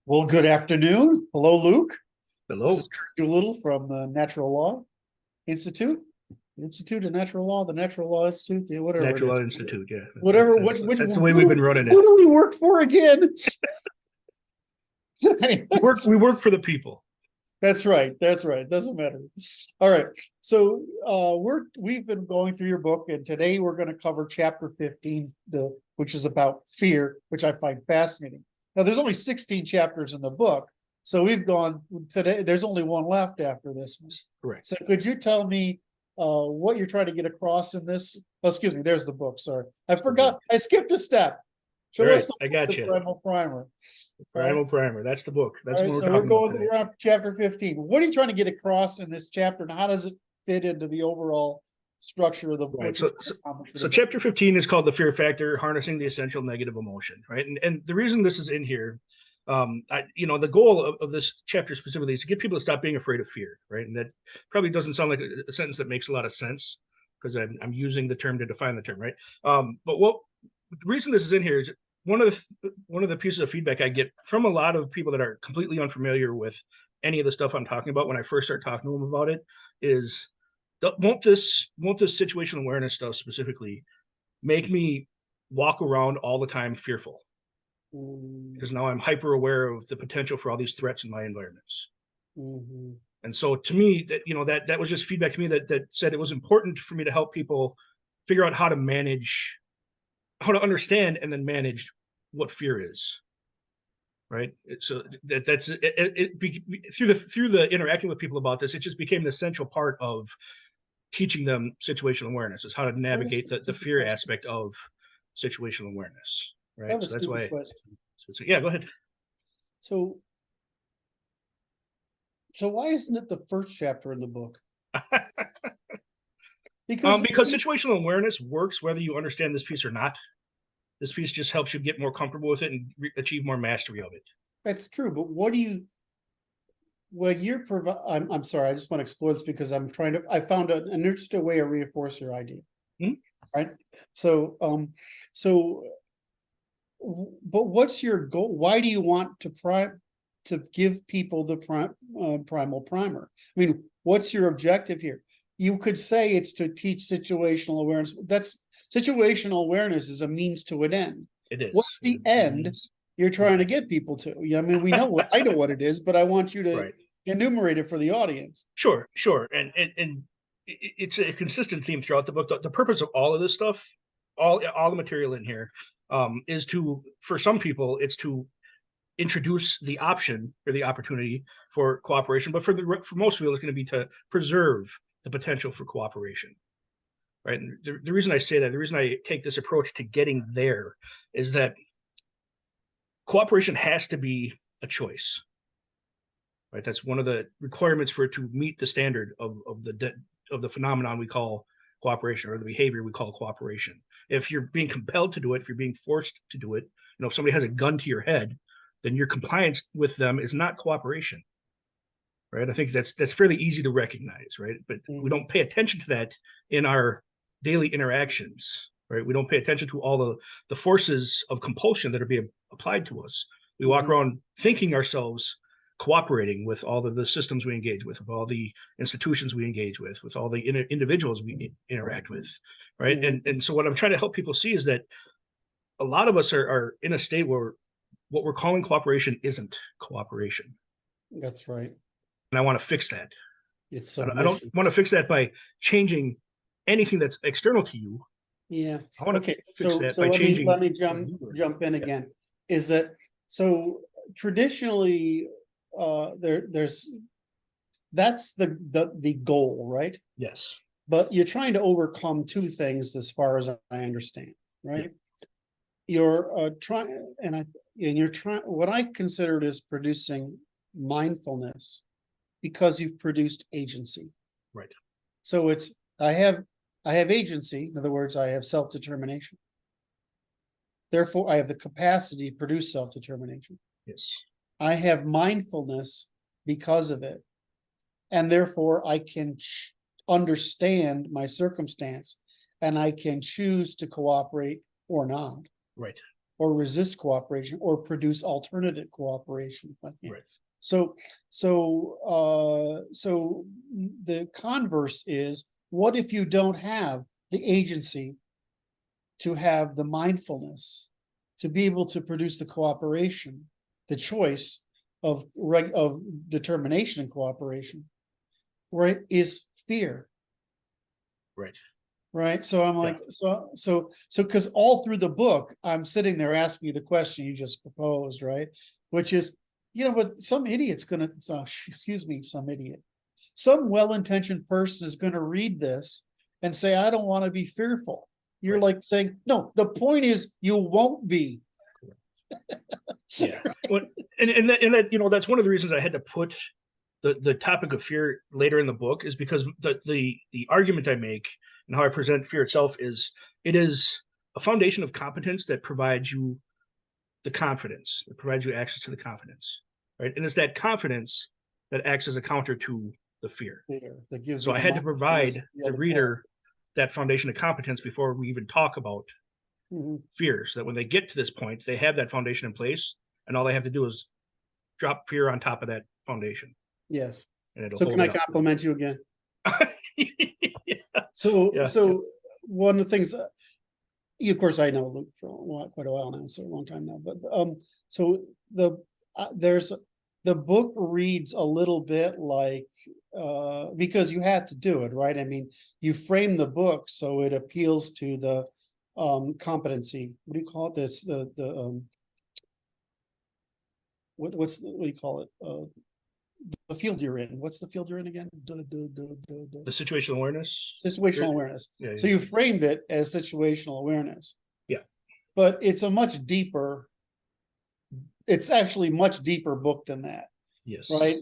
Well, good afternoon. Hello, Luke. Hello. This is Curt Doolittle from the Natural Law Institute, Institute of Natural Law, the Natural Law Institute, whatever Natural it Law is. Institute, yeah. Whatever, That's the way we've been running who it. do we work for again? We work for the people. That's right. That's right. Doesn't matter. All right. So we've been going through your book, and today we're going to cover chapter 15, which is about fear, which I find fascinating. Now, there's only 16 chapters in the book, so we've gone today. There's only one left after this one. Correct. So could you tell me what you're trying to get across in this? Oh, excuse me. There's the book. Sorry, I forgot. I skipped a step. All right, I got you. Primal Primer. Primal Primer. That's the book. That's what we're so talking about today. We're on chapter 15. What are you trying to get across in this chapter, and how does it fit into the overall structure of the book? Right. So chapter 15 is called The Fear Factor, Harnessing the Essential Negative Emotion, right? And the reason this is in here, the goal of this chapter specifically is to get people to stop being afraid of fear, right? And that probably doesn't sound like a sentence that makes a lot of sense because I'm using the term to define the term, right? But the reason this is in here is one of the pieces of feedback I get from a lot of people that are completely unfamiliar with any of the stuff I'm talking about when I first start talking to them about it is, won't this situational awareness stuff specifically make me walk around all the time fearful? Because now I'm hyper aware of the potential for all these threats in my environments. Mm-hmm. And so to me, that was just feedback to me that said it was important for me to help people figure out how to understand and then manage what fear is, right? So that's through the interacting with people about this, it just became an essential part of teaching them situational awareness, is how to navigate the fear aspect of situational awareness, right? So that's why. So yeah, go ahead. So why isn't it the first chapter in the book? Because situational awareness works whether you understand this piece or not. This piece just helps you get more comfortable with it and achieve more mastery of it. That's true, but I'm sorry, I just want to explore this because I found an interesting way to reinforce your idea. Mm-hmm. Right? So, but what's your goal? Why do you want to give people the primal primer? I mean, what's your objective here? You could say it's to teach situational awareness. Situational awareness is a means to an end. It is. What's the end you're trying to get people to? I mean, I know what it is, but I want you to enumerate it for the audience. Sure. And it's a consistent theme throughout the book. The purpose of all of this stuff, all the material in here, is for some people, it's to introduce the option or the opportunity for cooperation. But for most people, it's going to be to preserve the potential for cooperation. Right. And the reason I say that, the reason I take this approach to getting there is that cooperation has to be a choice. Right. That's one of the requirements for it to meet the standard of the phenomenon we call cooperation, or the behavior we call cooperation. If you're being compelled to do it, if you're being forced to do it, if somebody has a gun to your head, then your compliance with them is not cooperation. Right. I think that's fairly easy to recognize. Right. But we don't pay attention to that in our daily interactions. Right. We don't pay attention to all the forces of compulsion that are being applied to us. We walk around thinking ourselves cooperating with all of the systems we engage with all the institutions we engage with all the individuals we interact with. Right. And so what I'm trying to help people see is that a lot of us are in a state where what we're calling cooperation isn't cooperation. That's right. And I want to fix that. I don't want to fix that by changing anything that's external to you. Yeah. I want to fix that by changing. Let me jump in again. Is that so? Traditionally, that's the goal, right? Yes. But you're trying to overcome two things, as far as I understand, right? You're trying, you're trying. What I considered is producing mindfulness, because you've produced agency. Right. So I have agency. In other words, I have self-determination. Therefore, I have the capacity to produce self-determination. Yes. I have mindfulness because of it. And therefore, I can understand my circumstance, and I can choose to cooperate or not. Right. or resist cooperation or produce alternative cooperation. Right. So the converse is, what if you don't have the agency to have the mindfulness to be able to produce the cooperation, the choice of determination and cooperation, right? Is fear. Right. Right. So I'm like, because all through the book, I'm sitting there asking you the question you just proposed, right? Which is, but some idiot's gonna, excuse me, some well-intentioned person is gonna read this and say, I don't want to be fearful. You're like saying, no, the point is you won't be. Yeah. Well, and that, that's one of the reasons I had to put the topic of fear later in the book, is because the argument I make and how I present fear itself is, it is a foundation of competence that provides you the confidence, that provides you access to the confidence, right? And it's that confidence that acts as a counter to the fear. That gives so I had to provide the reader that foundation of competence before we even talk about fear, so that when they get to this point, they have that foundation in place, and all they have to do is drop fear on top of that foundation. Yes. And so can I compliment you again? So one of the things, of course, I know Luke for quite a while now, so a long time now. But so there's the book reads a little bit like, because you had to do it, right? I mean, you frame the book so it appeals to the competency. What do you call it? This what do you call it? The field you're in. What's the field you're in again? The situational awareness. Situational awareness. Yeah, so you framed it as situational awareness. Yeah. But it's actually much deeper book than that. Yes. Right.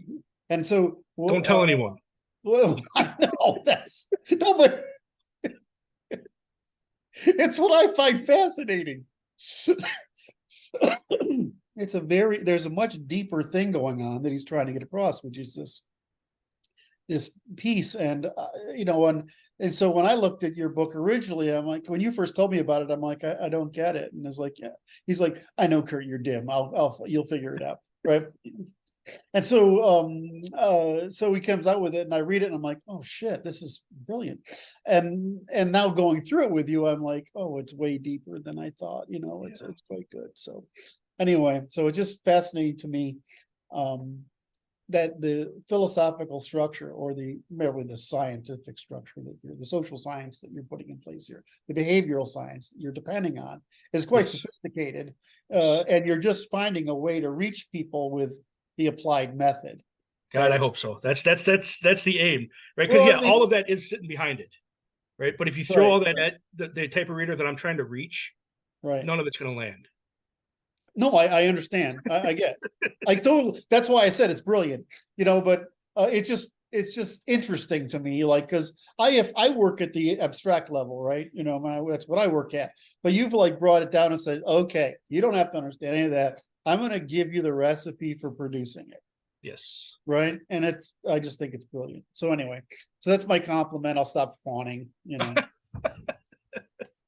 And so don't tell anyone. Well, I know that's no, but it's what I find fascinating. There's a much deeper thing going on that he's trying to get across, which is this piece. And and so when I looked at your book originally, I'm like, when you first told me about it, I'm like, I don't get it. And it's like, yeah, he's like, I know, Curt, you're dim. You'll figure it out, right? And so so he comes out with it, and I read it, and I'm like, oh shit, this is brilliant. And now going through it with you, I'm like, oh, it's way deeper than I thought. It's quite good. So anyway, so it's just fascinating to me that the philosophical structure, or the scientific structure, the social science that you're putting in place here, the behavioral science that you're depending on, is quite sophisticated, and you're just finding a way to reach people with the applied method. God, I hope so. That's the aim, right? Because all of that is sitting behind it, right? But if you throw all that at the type of reader that I'm trying to reach, none of it's going to land. No, I understand. I get. I totally. That's why I said it's brilliant. But it's just interesting to me, like, because I work at the abstract level, right? That's what I work at. But you've brought it down and said, okay, you don't have to understand any of that. I'm going to give you the recipe for producing it. Yes. Right. And I just think it's brilliant. So anyway, so that's my compliment. I'll stop fawning.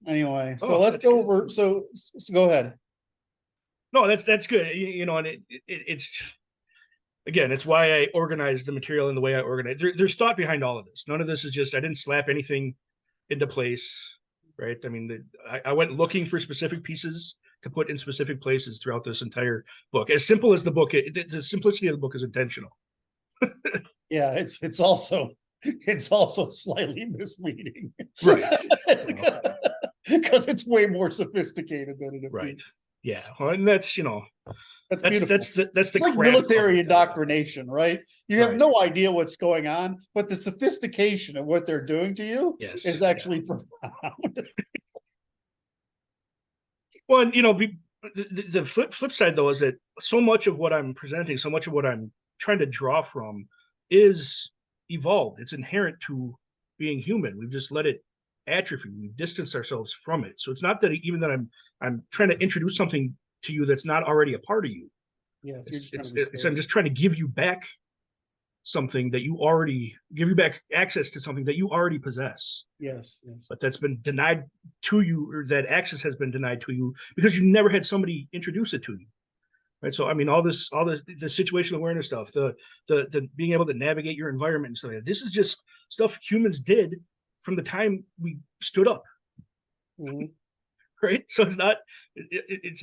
Anyway, so let's go over. So go ahead. No, that's good. And it's again, it's why I organized the material in the way I organized. There's thought behind all of this. None of this is just, I didn't slap anything into place, right? I mean, I went looking for specific pieces to put in specific places throughout this entire book. As simple as the book, the simplicity of the book is intentional. Yeah, it's also slightly misleading, right? Because it's way more sophisticated than it appears. Right. Yeah, well, and that's that's the like military indoctrination, right? You have no idea what's going on, but the sophistication of what they're doing to you is actually profound. Well, the flip side though is that so much of what I'm presenting, so much of what I'm trying to draw from, is evolved. It's inherent to being human. We've just let it atrophy. We've distanced ourselves from it. So it's not that even that I'm trying to introduce something to you that's not already a part of you. Yeah, I'm just trying to give you back something that you already give you back access to something that you already possess. Yes, yes. But that's been denied to you, or that access has been denied to you because you never had somebody introduce it to you. Right. So I mean, all the situational awareness stuff, the being able to navigate your environment and stuff like that, this is just stuff humans did from the time we stood up. Mhm. Right. So it's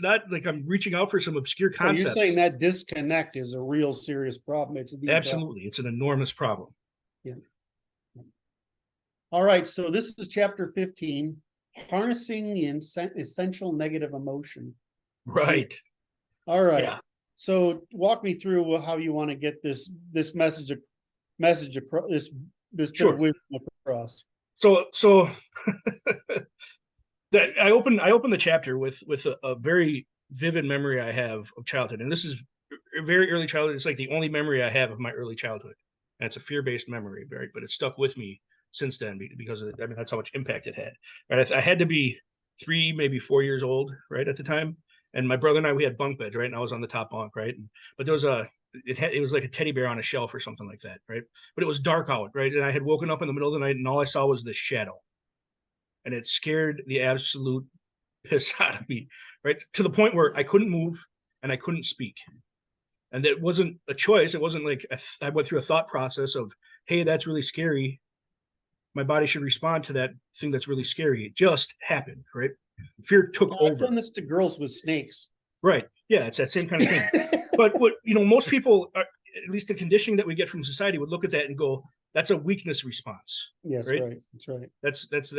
not like I'm reaching out for some obscure So concepts. you're saying that disconnect is a real serious problem. It's the Absolutely. It's an enormous problem. Yeah. All right. So this is chapter 15, harnessing the essential negative emotion. Right. All right. Yeah. So walk me through how you want to get this message across, this bit Sure. of wisdom across. So that I open the chapter with a very vivid memory I have of childhood, and this is a very early childhood. It's like the only memory I have of my early childhood, and it's a fear-based memory, but it's stuck with me since then because of, I mean, that's how much impact it had. Right, I had to be 3, maybe 4 years old, right, at the time, and my brother and I, we had bunk beds, right, and I was on the top bunk, right, but there was it was like a teddy bear on a shelf or something like that, right, but it was dark out, right, and I had woken up in the middle of the night, and all I saw was this shadow, and it scared the absolute piss out of me, right, to the point where I couldn't move and I couldn't speak. And it wasn't a choice. It wasn't like I went through a thought process of, hey, that's really scary. My body should respond to that thing that's really scary. It just happened, right? Fear took I've over. done this to girls with snakes. Right. Yeah, it's that same kind of thing. But what, most people are, at least the conditioning that we get from society, would look at that and go, that's a weakness response. Yes, right. That's right.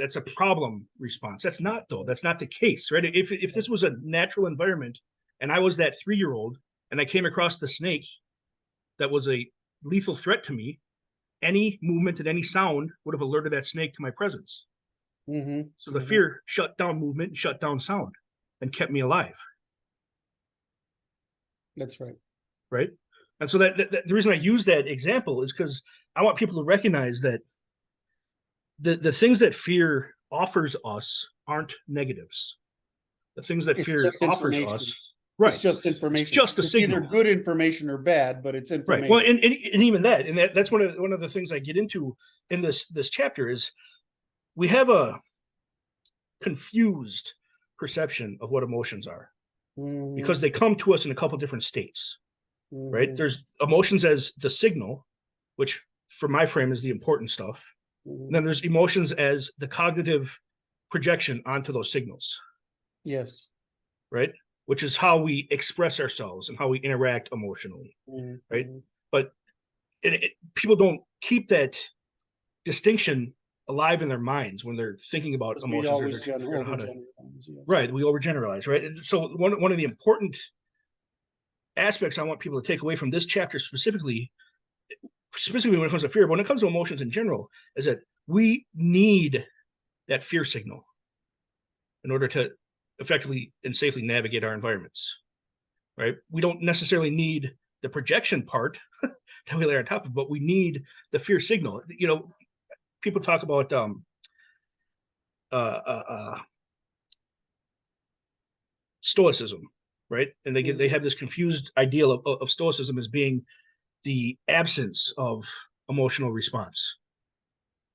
That's a problem response. That's not, though. That's not the case, right? If this was a natural environment and I was that 3-year-old and I came across the snake that was a lethal threat to me, any movement and any sound would have alerted that snake to my presence. Mm-hmm. So the fear shut down movement and shut down sound and kept me alive. That's right. Right. And so that the reason I use that example is because I want people to recognize that the things that fear offers us aren't negatives. The things that fear offers us, right? It's just information. It's just a signal. Either good information or bad, but it's information. Right. Well, and even that, and that's one of the things I get into in this chapter is we have a confused perception of what emotions are because they come to us in a couple different states. Right. There's emotions as the signal, which for my frame is the important stuff. And then there's emotions as the cognitive projection onto those signals. Yes. Right. Which is how we express ourselves and how we interact emotionally. Right. But people don't keep that distinction alive in their minds when they're thinking about emotions. Right. We overgeneralize. Right. And so one of the important aspects I want people to take away from this chapter specifically when it comes to fear, but when it comes to emotions in general, is that we need that fear signal in order to effectively and safely navigate our environments. Right. We don't necessarily need the projection part that we lay on top of, but we need the fear signal. People talk about stoicism, right? And they have this confused ideal of stoicism as being the absence of emotional response,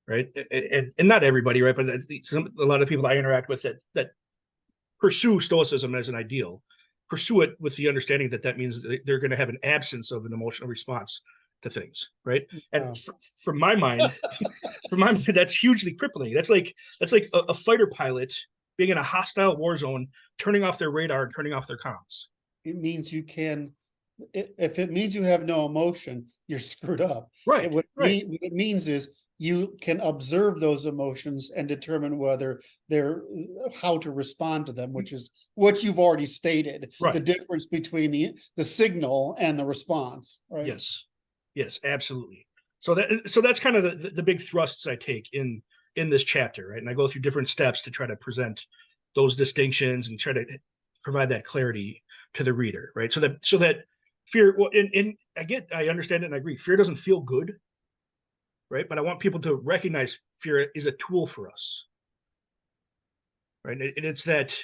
right? And not everybody, right? But a lot of people I interact with that pursue stoicism as an ideal pursue it with the understanding that means they're going to have an absence of an emotional response to things, right? And from my mind, that's hugely crippling. That's like a fighter pilot being in a hostile war zone, turning off their radar and turning off their comms. It means you can, if it means you have no emotion, you're screwed up. Right. What it means is you can observe those emotions and determine whether how to respond to them, which is what you've already stated. Right. The difference between the signal and the response. Right. Yes, absolutely. So that's kind of the big thrusts I take in this chapter, right? And I go through different steps to try to present those distinctions and try to provide that clarity to the reader, right? So that fear, well, and I understand it and I agree. Fear doesn't feel good, right? But I want people to recognize fear is a tool for us, right? And it's that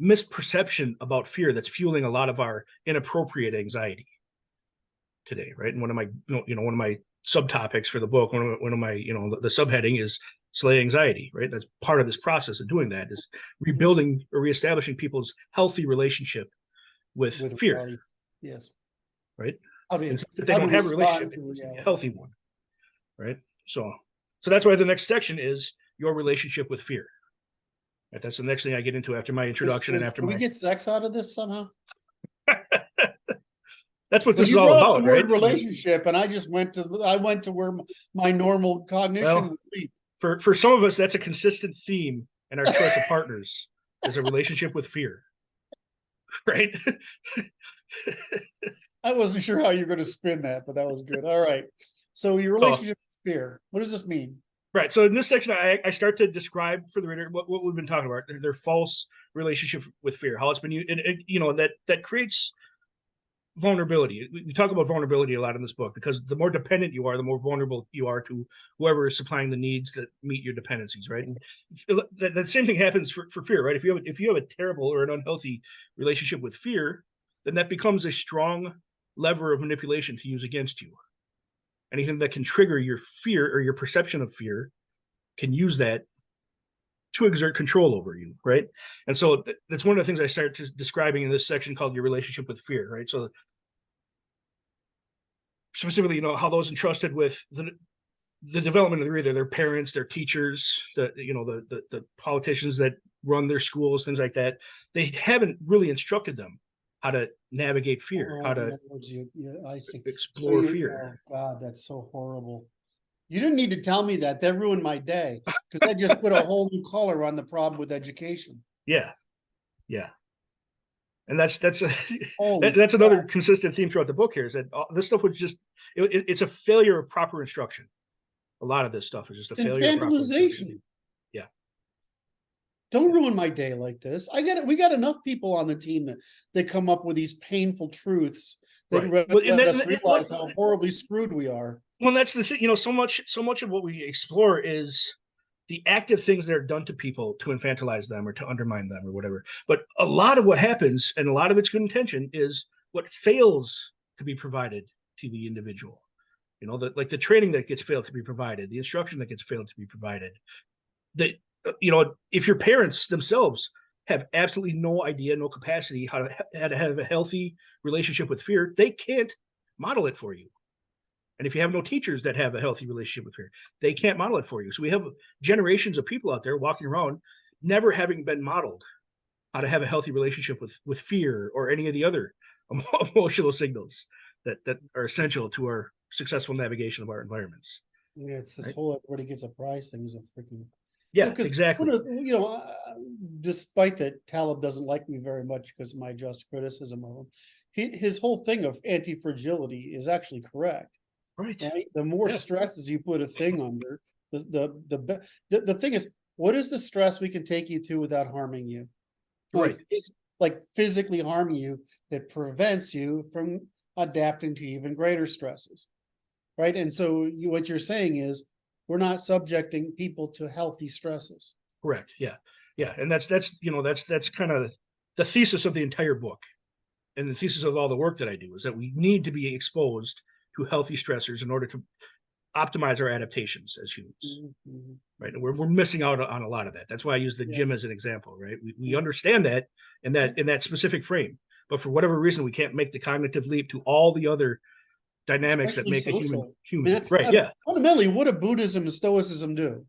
misperception about fear that's fueling a lot of our inappropriate anxiety. today, right? And one of my, one of my subtopics for the book, one of my, the subheading is slay anxiety, right? That's part of this process of doing that, is rebuilding or reestablishing people's healthy relationship with fear, reality. Yes. right? How do And if they don't have a relationship, it's a healthy one, right? So that's why the next section is your relationship with fear. Right? That's the next thing I get into after my introduction and after can we get sex out of this somehow? That's what this is all about, right? Relationship, and I just went to where my normal cognition would be. For some of us, that's a consistent theme in our choice of partners, is a relationship with fear, right? I wasn't sure how you're going to spin that, but that was good. All right. So your relationship with fear. What does this mean? Right. So in this section, I start to describe for the reader what we've been talking about, their false relationship with fear, how it's been used, and that creates vulnerability. We talk about vulnerability a lot in this book, because the more dependent you are, the more vulnerable you are to whoever is supplying the needs that meet your dependencies, right? And that same thing happens for fear, right? If you have a terrible or an unhealthy relationship with fear, then that becomes a strong lever of manipulation to use against you. Anything that can trigger your fear or your perception of fear can use that to exert control over you, right? And so that's one of the things I start describing in this section called your relationship with fear, right? So specifically, how those entrusted with the development of their parents, their teachers, the politicians that run their schools, things like that, they haven't really instructed them how to navigate fear, how to I see. explore fear. Oh God, that's so horrible. You didn't need to tell me that. That ruined my day, because I just put a whole new color on the problem with education. Yeah. And that's another consistent theme throughout the book here, is that this stuff was just, it's a failure of proper instruction. A lot of this stuff is just a failure of proper instruction. Yeah. Don't ruin my day like this. We got enough people on the team that come up with these painful truths that let us realize how horribly screwed we are. Well, that's the thing, so much of what we explore is the active things that are done to people to infantilize them or to undermine them or whatever. But a lot of what happens, and a lot of its good intention, is what fails to be provided to the individual. Like the training that gets failed to be provided, the instruction that gets failed to be provided. If your parents themselves have absolutely no idea, no capacity how to have a healthy relationship with fear, they can't model it for you. And if you have no teachers that have a healthy relationship with fear, they can't model it for you. So we have generations of people out there walking around never having been modeled how to have a healthy relationship with fear or any of the other emotional signals that are essential to our successful navigation of our environments. Yeah, it's this whole everybody gets a prize thing is a freaking... Yeah, exactly. Despite that Taleb doesn't like me very much because of my just criticism of him, his whole thing of anti-fragility is actually correct. Right. The more stresses you put a thing under, the thing is, what is the stress we can take you to without harming you? Right. Like physically harming you, that prevents you from adapting to even greater stresses. Right. And so what you're saying is we're not subjecting people to healthy stresses. Correct. Yeah. And that's kind of the thesis of the entire book. And the thesis of all the work that I do is that we need to be exposed to healthy stressors in order to optimize our adaptations as humans. Mm-hmm. Right. And we're missing out on a lot of that. That's why I use the gym as an example, right? We understand that in that specific frame, but for whatever reason, we can't make the cognitive leap to all the other dynamics that make a human. Right. Yeah. Fundamentally, what do Buddhism and Stoicism do?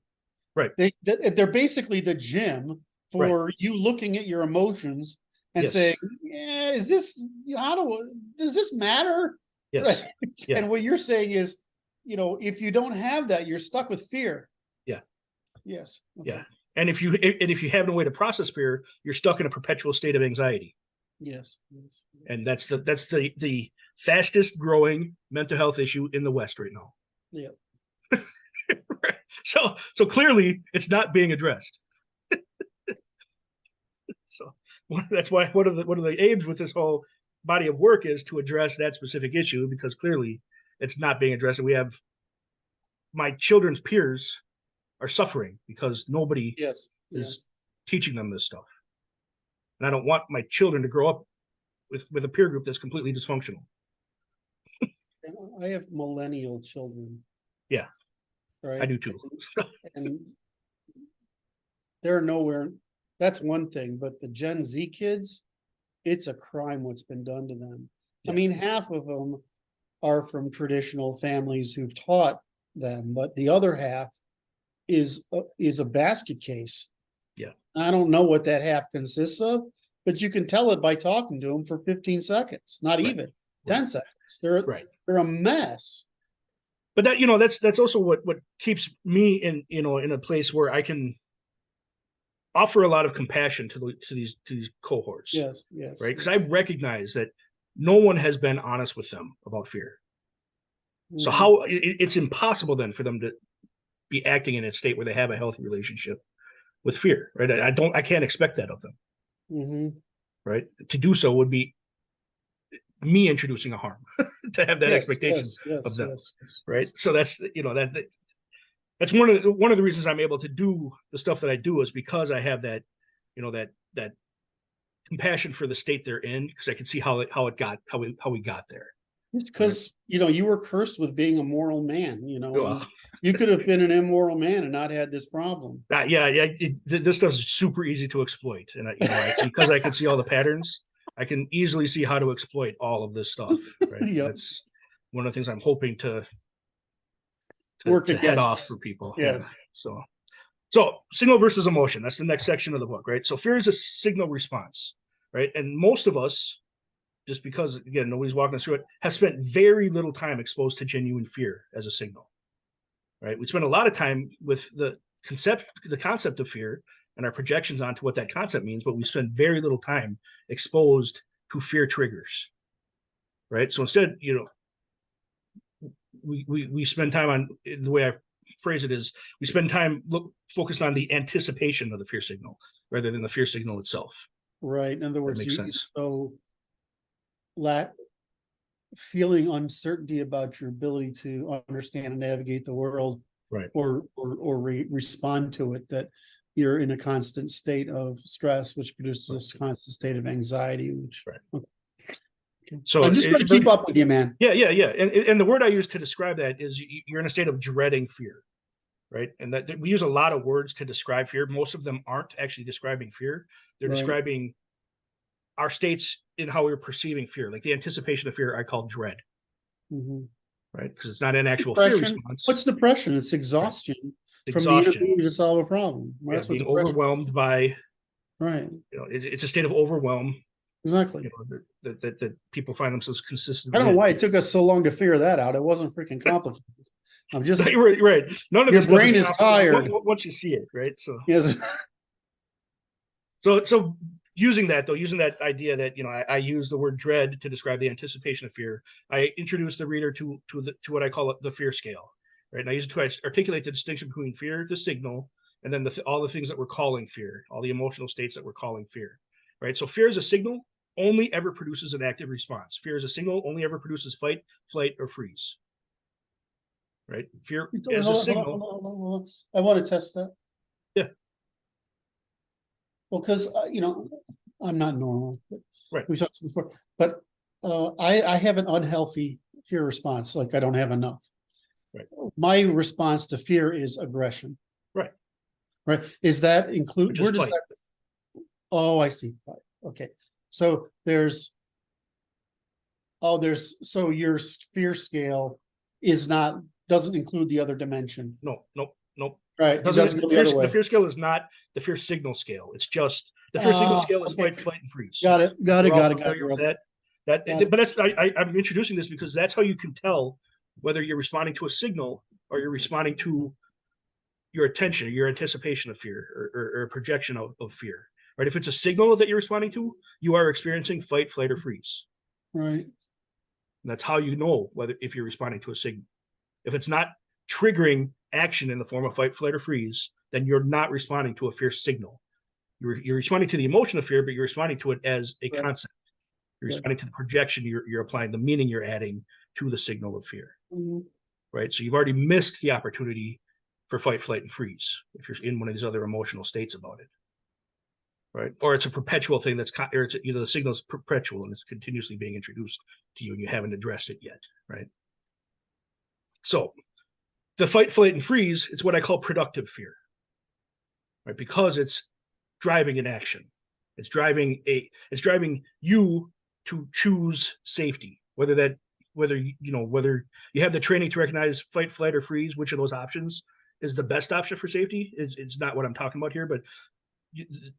Right. They're basically the gym for you looking at your emotions and saying, yeah, does this matter? Yes. Right. Yeah. And what you're saying is, if you don't have that, you're stuck with fear. Yeah. Yes. Okay. Yeah. And if you have no way to process fear, you're stuck in a perpetual state of anxiety. Yes. And that's the fastest growing mental health issue in the West right now. Yeah. So clearly it's not being addressed. So that's why one of the aims with this whole body of work is to address that specific issue, because clearly it's not being addressed. And we have my children's peers are suffering because nobody is teaching them this stuff. And I don't want my children to grow up with a peer group that's completely dysfunctional. I have millennial children. Yeah, right. I do too. And they're nowhere. That's one thing, but the Gen Z kids, it's a crime what's been done to them. I Yeah. mean, half of them are from traditional families who've taught them, but the other half is a basket case. Yeah. I don't know what that half consists of, but you can tell it by talking to them for 15 seconds, not Right. even 10 Right. seconds. Right. They're a mess. But that, you know, that's also what keeps me in, you know, in a place where I can offer a lot of compassion to these cohorts. Yes, yes. Right. Because I recognize that no one has been honest with them about fear. So how it's impossible then for them to be acting in a state where they have a healthy relationship with fear, right? I can't expect that of them. Mm-hmm. Right. To do so would be me introducing a harm to have that expectation of them. Right. So that's, you know, that's one of the reasons I'm able to do the stuff that I do, is because I have that, you know, that compassion for the state they're in, because I can see how we got there. It's because, you know, you were cursed with being a moral man, you know, Well, you could have been an immoral man and not had this problem. This stuff is super easy to exploit. And because I can see all the patterns, I can easily see how to exploit all of this stuff. Right. Yep. That's one of the things I'm hoping to work to head off for people. Yes. Yeah. So signal versus emotion. That's the next section of the book, right? So fear is a signal response, right? And most of us, just because, again, nobody's walking us through it, have spent very little time exposed to genuine fear as a signal, right? We spend a lot of time with the concept of fear and our projections onto what that concept means, but we spend very little time exposed to fear triggers, right? So instead, you know, we spend time on, the way I phrase it is, we spend time focused on the anticipation of the fear signal rather than the fear signal itself. Right. In other words, that makes sense. So feeling uncertainty about your ability to understand and navigate the world, right, or respond to it, that you're in a constant state of stress, which produces this constant state of anxiety, which right. Okay. So I'm just going to keep up with you, man. Yeah. And the word I use to describe that is you're in a state of dreading fear, right? And that we use a lot of words to describe fear. Most of them aren't actually describing fear. They're describing our states in how we're perceiving fear. Like the anticipation of fear, I call dread, right? Because it's not an actual fear response. What's depression? It's exhaustion. Right. From the inability to solve a problem. Well, being overwhelmed by, right. You know, it's a state of overwhelm. Exactly. You know, that people find themselves consistently. I don't know why it took us so long to figure that out. It wasn't freaking complicated. I'm just right. None of your this brain is tired once you see it, right? So yes. So using that idea that, you know, I use the word dread to describe the anticipation of fear. I introduce the reader to what I call the fear scale, right? And I use it to articulate the distinction between fear, the signal, and then all the things that we're calling fear, all the emotional states that we're calling fear, right? So fear as a signal only ever produces an active response. Fear as a signal only ever produces fight, flight, or freeze. Right? Fear as a signal. Hold on. I want to test that. Yeah. Well, because you know, I'm not normal. Right. We talked before, but I have an unhealthy fear response. Like I don't have enough. Right. My response to fear is aggression. Right. Right. Is that include? Where does that? Oh, I see. Okay. So so your fear scale doesn't include the other dimension. No. Right. The fear scale is not the fear signal scale. It's just the fear signal scale is fight, flight, and freeze. Got it. But I'm introducing this because that's how you can tell whether you're responding to a signal or you're responding to your attention, your anticipation of fear, or a projection of fear. Right? If it's a signal that you're responding to, you are experiencing fight, flight, or freeze. Right. And that's how you know if you're responding to a signal. If it's not triggering action in the form of fight, flight, or freeze, then you're not responding to a fear signal. You're responding to the emotion of fear, but you're responding to it as a concept. You're responding to the projection you're applying, the meaning you're adding to the signal of fear. Right? So you've already missed the opportunity for fight, flight, and freeze if you're in one of these other emotional states about it. Right? Or it's a perpetual thing the signal is perpetual and it's continuously being introduced to you and you haven't addressed it yet. Right? So the fight, flight, and freeze, it's what I call productive fear, right? Because it's driving an action. It's driving you to choose safety, whether you have the training to recognize fight, flight, or freeze, which of those options is the best option for safety. It's not what I'm talking about here, but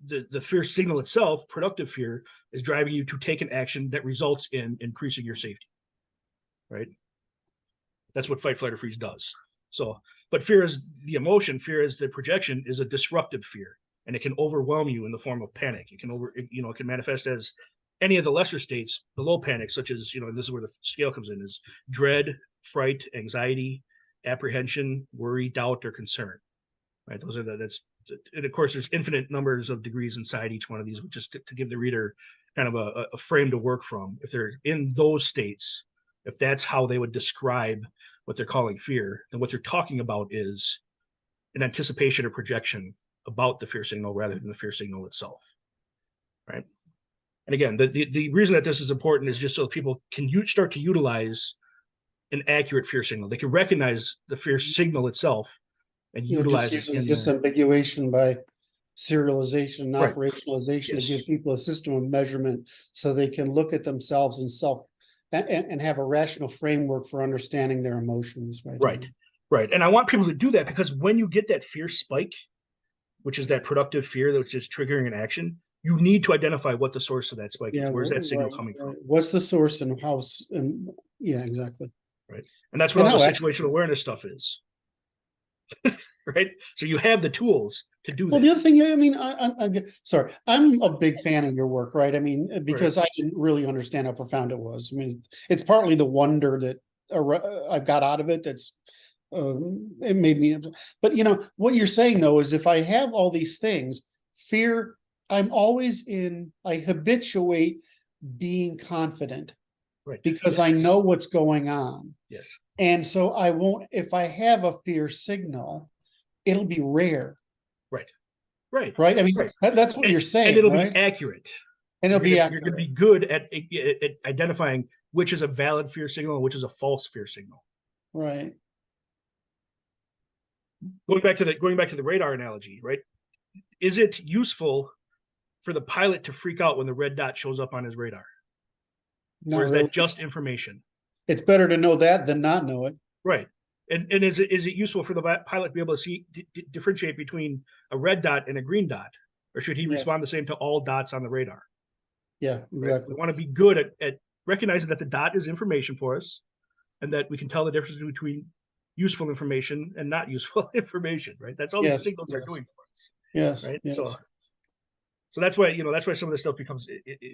the fear signal itself, productive fear, is driving you to take an action that results in increasing your safety, right? That's what fight, flight, or freeze does. So, but fear is the emotion, fear is the projection, is a disruptive fear, and it can overwhelm you in the form of panic. It can manifest as any of the lesser states below panic, such as, and this is where the scale comes in, is dread, fright, anxiety, apprehension, worry, doubt, or concern, right? Those are and of course, there's infinite numbers of degrees inside each one of these, just to give the reader kind of a frame to work from. If they're in those states, if that's how they would describe what they're calling fear, then what they're talking about is an anticipation or projection about the fear signal rather than the fear signal itself, right? And again, the reason that this is important is just so people can start to utilize an accurate fear signal. They can recognize the fear signal itself and utilize it in disambiguation by serialization and right. operationalization Yes. to give people a system of measurement so they can look at themselves and have a rational framework for understanding their emotions. Right. And I want people to do that, because when you get that fear spike, which is that productive fear that's just triggering an action, you need to identify what the source of that spike is. Where's that signal coming from? What's the source and how? And yeah, exactly. Right. And that's what all the situational awareness stuff is. Right. So you have the tools to do that. Well, the other thing, I mean, I'm a big fan of your work, right? I mean, because I didn't really understand how profound it was. I mean, it's partly the wonder that I've got out of it that's it made me. But what you're saying though is if I have all these things, fear, I habituate being confident, right? Because I know what's going on. Yes. And so I won't. If I have a fear signal, it'll be rare. Right. I mean, that's what you're saying. And it'll be accurate. And it'll be accurate. You're going to be good at identifying which is a valid fear signal and which is a false fear signal. Right. Going back to the radar analogy, right? Is it useful for the pilot to freak out when the red dot shows up on his radar? Or is that just information? It's better to know that than not know it. Right. And is it useful for the pilot to be able to differentiate between a red dot and a green dot? Or should he respond the same to all dots on the radar? Yeah, exactly. Right? We want to be good at recognizing that the dot is information for us, and that we can tell the difference between useful information and not useful information, right? That's all these signals are doing for us. Yes. Right. Yes. So that's why some of this stuff becomes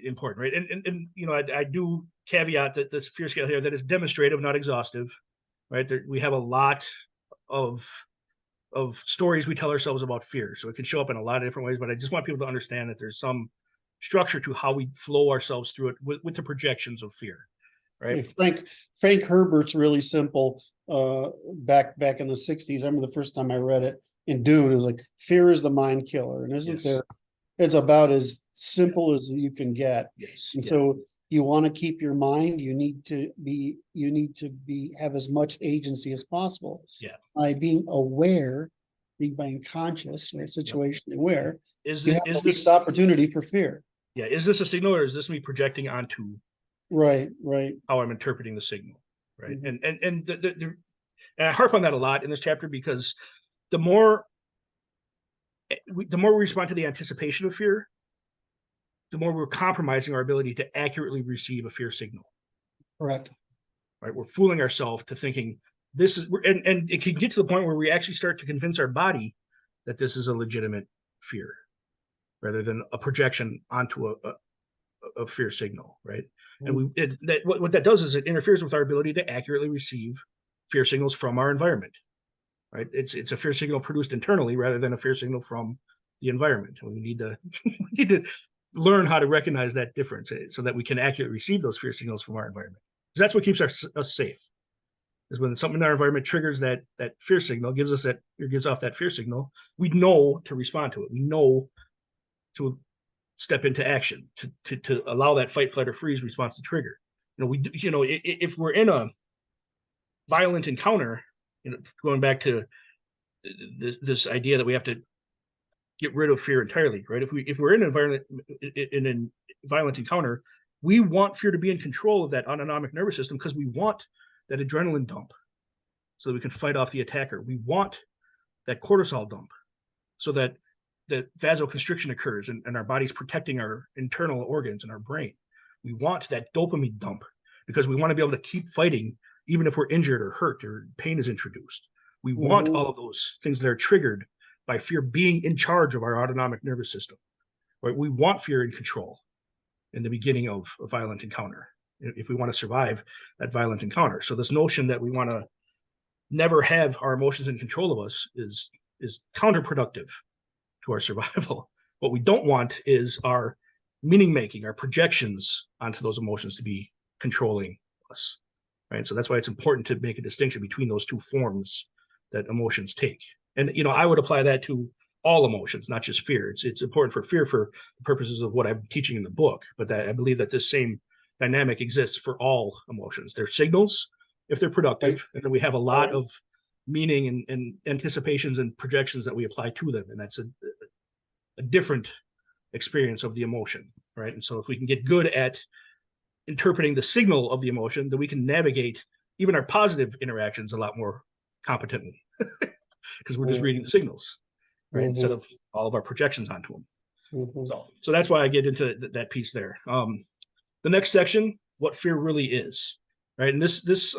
important, right? And I do caveat that this fear scale here that is demonstrative, not exhaustive, right? We have a lot of stories we tell ourselves about fear, so it can show up in a lot of different ways. But I just want people to understand that there's some structure to how we flow ourselves through it with the projections of fear, right? Frank Herbert's really simple. Back in the 60s, I remember the first time I read it in Dune. It was like, fear is the mind killer, and isn't there? It's about as simple as you can get. Yes. And so you want to keep your mind, you need to have as much agency as possible. Yeah. By being aware, being conscious, or situationally aware, is this opportunity for fear? Yeah. Is this a signal, or is this me projecting onto right how I'm interpreting the signal? Right. Mm-hmm. And I harp on that a lot in this chapter, because the more we respond to the anticipation of fear, the more we're compromising our ability to accurately receive a fear signal. Correct. Right. We're fooling ourselves to thinking this is, and it can get to the point where we actually start to convince our body that this is a legitimate fear, rather than a projection onto a fear signal. Right. Mm-hmm. And what that does is it interferes with our ability to accurately receive fear signals from our environment. Right. It's a fear signal produced internally rather than a fear signal from the environment. We need to learn how to recognize that difference so that we can accurately receive those fear signals from our environment. Because that's what keeps us safe. Is when something in our environment triggers that fear signal, gives off that fear signal, we know to respond to it. We know to step into action to allow that fight, flight, or freeze response to trigger. If we're in violent encounter, going back to this idea that we have to get rid of fear entirely, right? If we're in a violent encounter, we want fear to be in control of that autonomic nervous system because we want that adrenaline dump so that we can fight off the attacker. We want that cortisol dump so that vasoconstriction occurs and our body's protecting our internal organs and our brain. We want that dopamine dump because we want to be able to keep fighting even if we're injured or hurt or pain is introduced. We want all of those things that are triggered by fear being in charge of our autonomic nervous system, right? We want fear in control in the beginning of a violent encounter if we want to survive that violent encounter. So this notion that we want to never have our emotions in control of us is counterproductive to our survival. What we don't want is our meaning making, our projections onto those emotions to be controlling us, right? So that's why it's important to make a distinction between those two forms that emotions take. And, I would apply that to all emotions, not just fear. It's important for fear for the purposes of what I'm teaching in the book, but that I believe that this same dynamic exists for all emotions. They're signals if they're productive, and then we have a lot of meaning and anticipations and projections that we apply to them, and that's a different experience of the emotion, right? And so if we can get good at interpreting the signal of the emotion, then we can navigate even our positive interactions a lot more competently because we're just reading the signals, right? Instead of all of our projections onto them. So that's why I get into that piece there. The next section, what fear really is, right? And this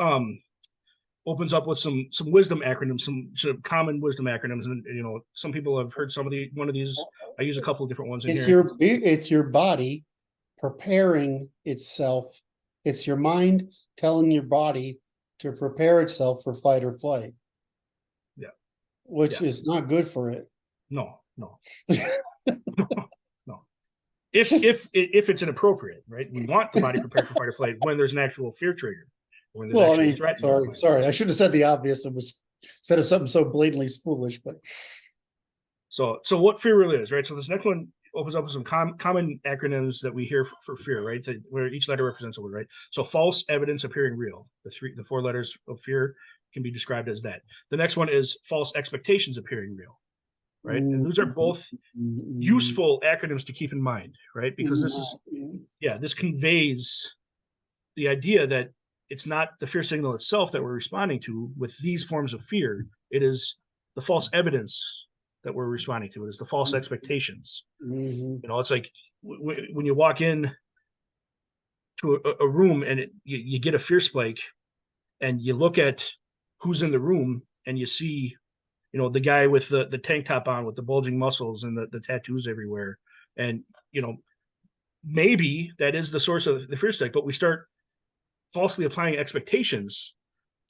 opens up with some wisdom acronyms, some common wisdom acronyms, and some people have heard one of these. I use a couple of different ones in here. It's your body preparing itself. It's your mind telling your body to prepare itself for fight or flight. Yeah, which is not good for it. No. If it's inappropriate, right? We want the body prepared for fight or flight when there's an actual fear trigger. When there's actually a threat. Sorry, I should have said the obvious. It was instead of something so blatantly foolish, but so what fear really is, right? So this next one opens up with some common acronyms that we hear for fear, right? Where each letter represents a word, right? So false evidence appearing real. The 4 letters of fear can be described as that. The next one is false expectations appearing real, right? And those are both useful acronyms to keep in mind, right? Because this conveys the idea that it's not the fear signal itself that we're responding to with these forms of fear. It is the false evidence that we're responding to. It is the false expectations. It's like when you walk in to a room and you get a fear spike and you look at who's in the room and you see, the guy with the tank top on with the bulging muscles and the tattoos everywhere. And, maybe that is the source of the fear spike, but we start falsely applying expectations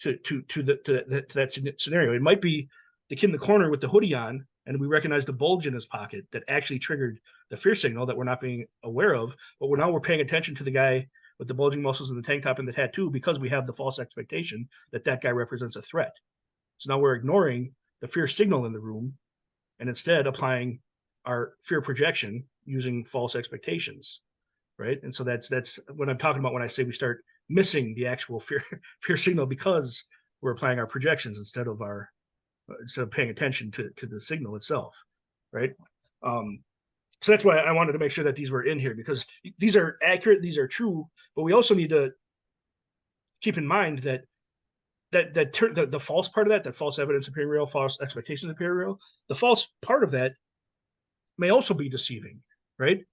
to that scenario. It might be the kid in the corner with the hoodie on, and we recognize the bulge in his pocket that actually triggered the fear signal that we're not being aware of. But now we're paying attention to the guy with the bulging muscles and the tank top and the tattoo because we have the false expectation that guy represents a threat. So now we're ignoring the fear signal in the room and instead applying our fear projection using false expectations, right? And so that's what I'm talking about when I say we start missing the actual fear signal because we're applying our projections instead of paying attention to the signal itself, right? So that's why I wanted to make sure that these were in here, because these are accurate, these are true, but we also need to keep in mind that the false part of that false evidence appearing real, false expectations appearing real, the false part of that may also be deceiving, right?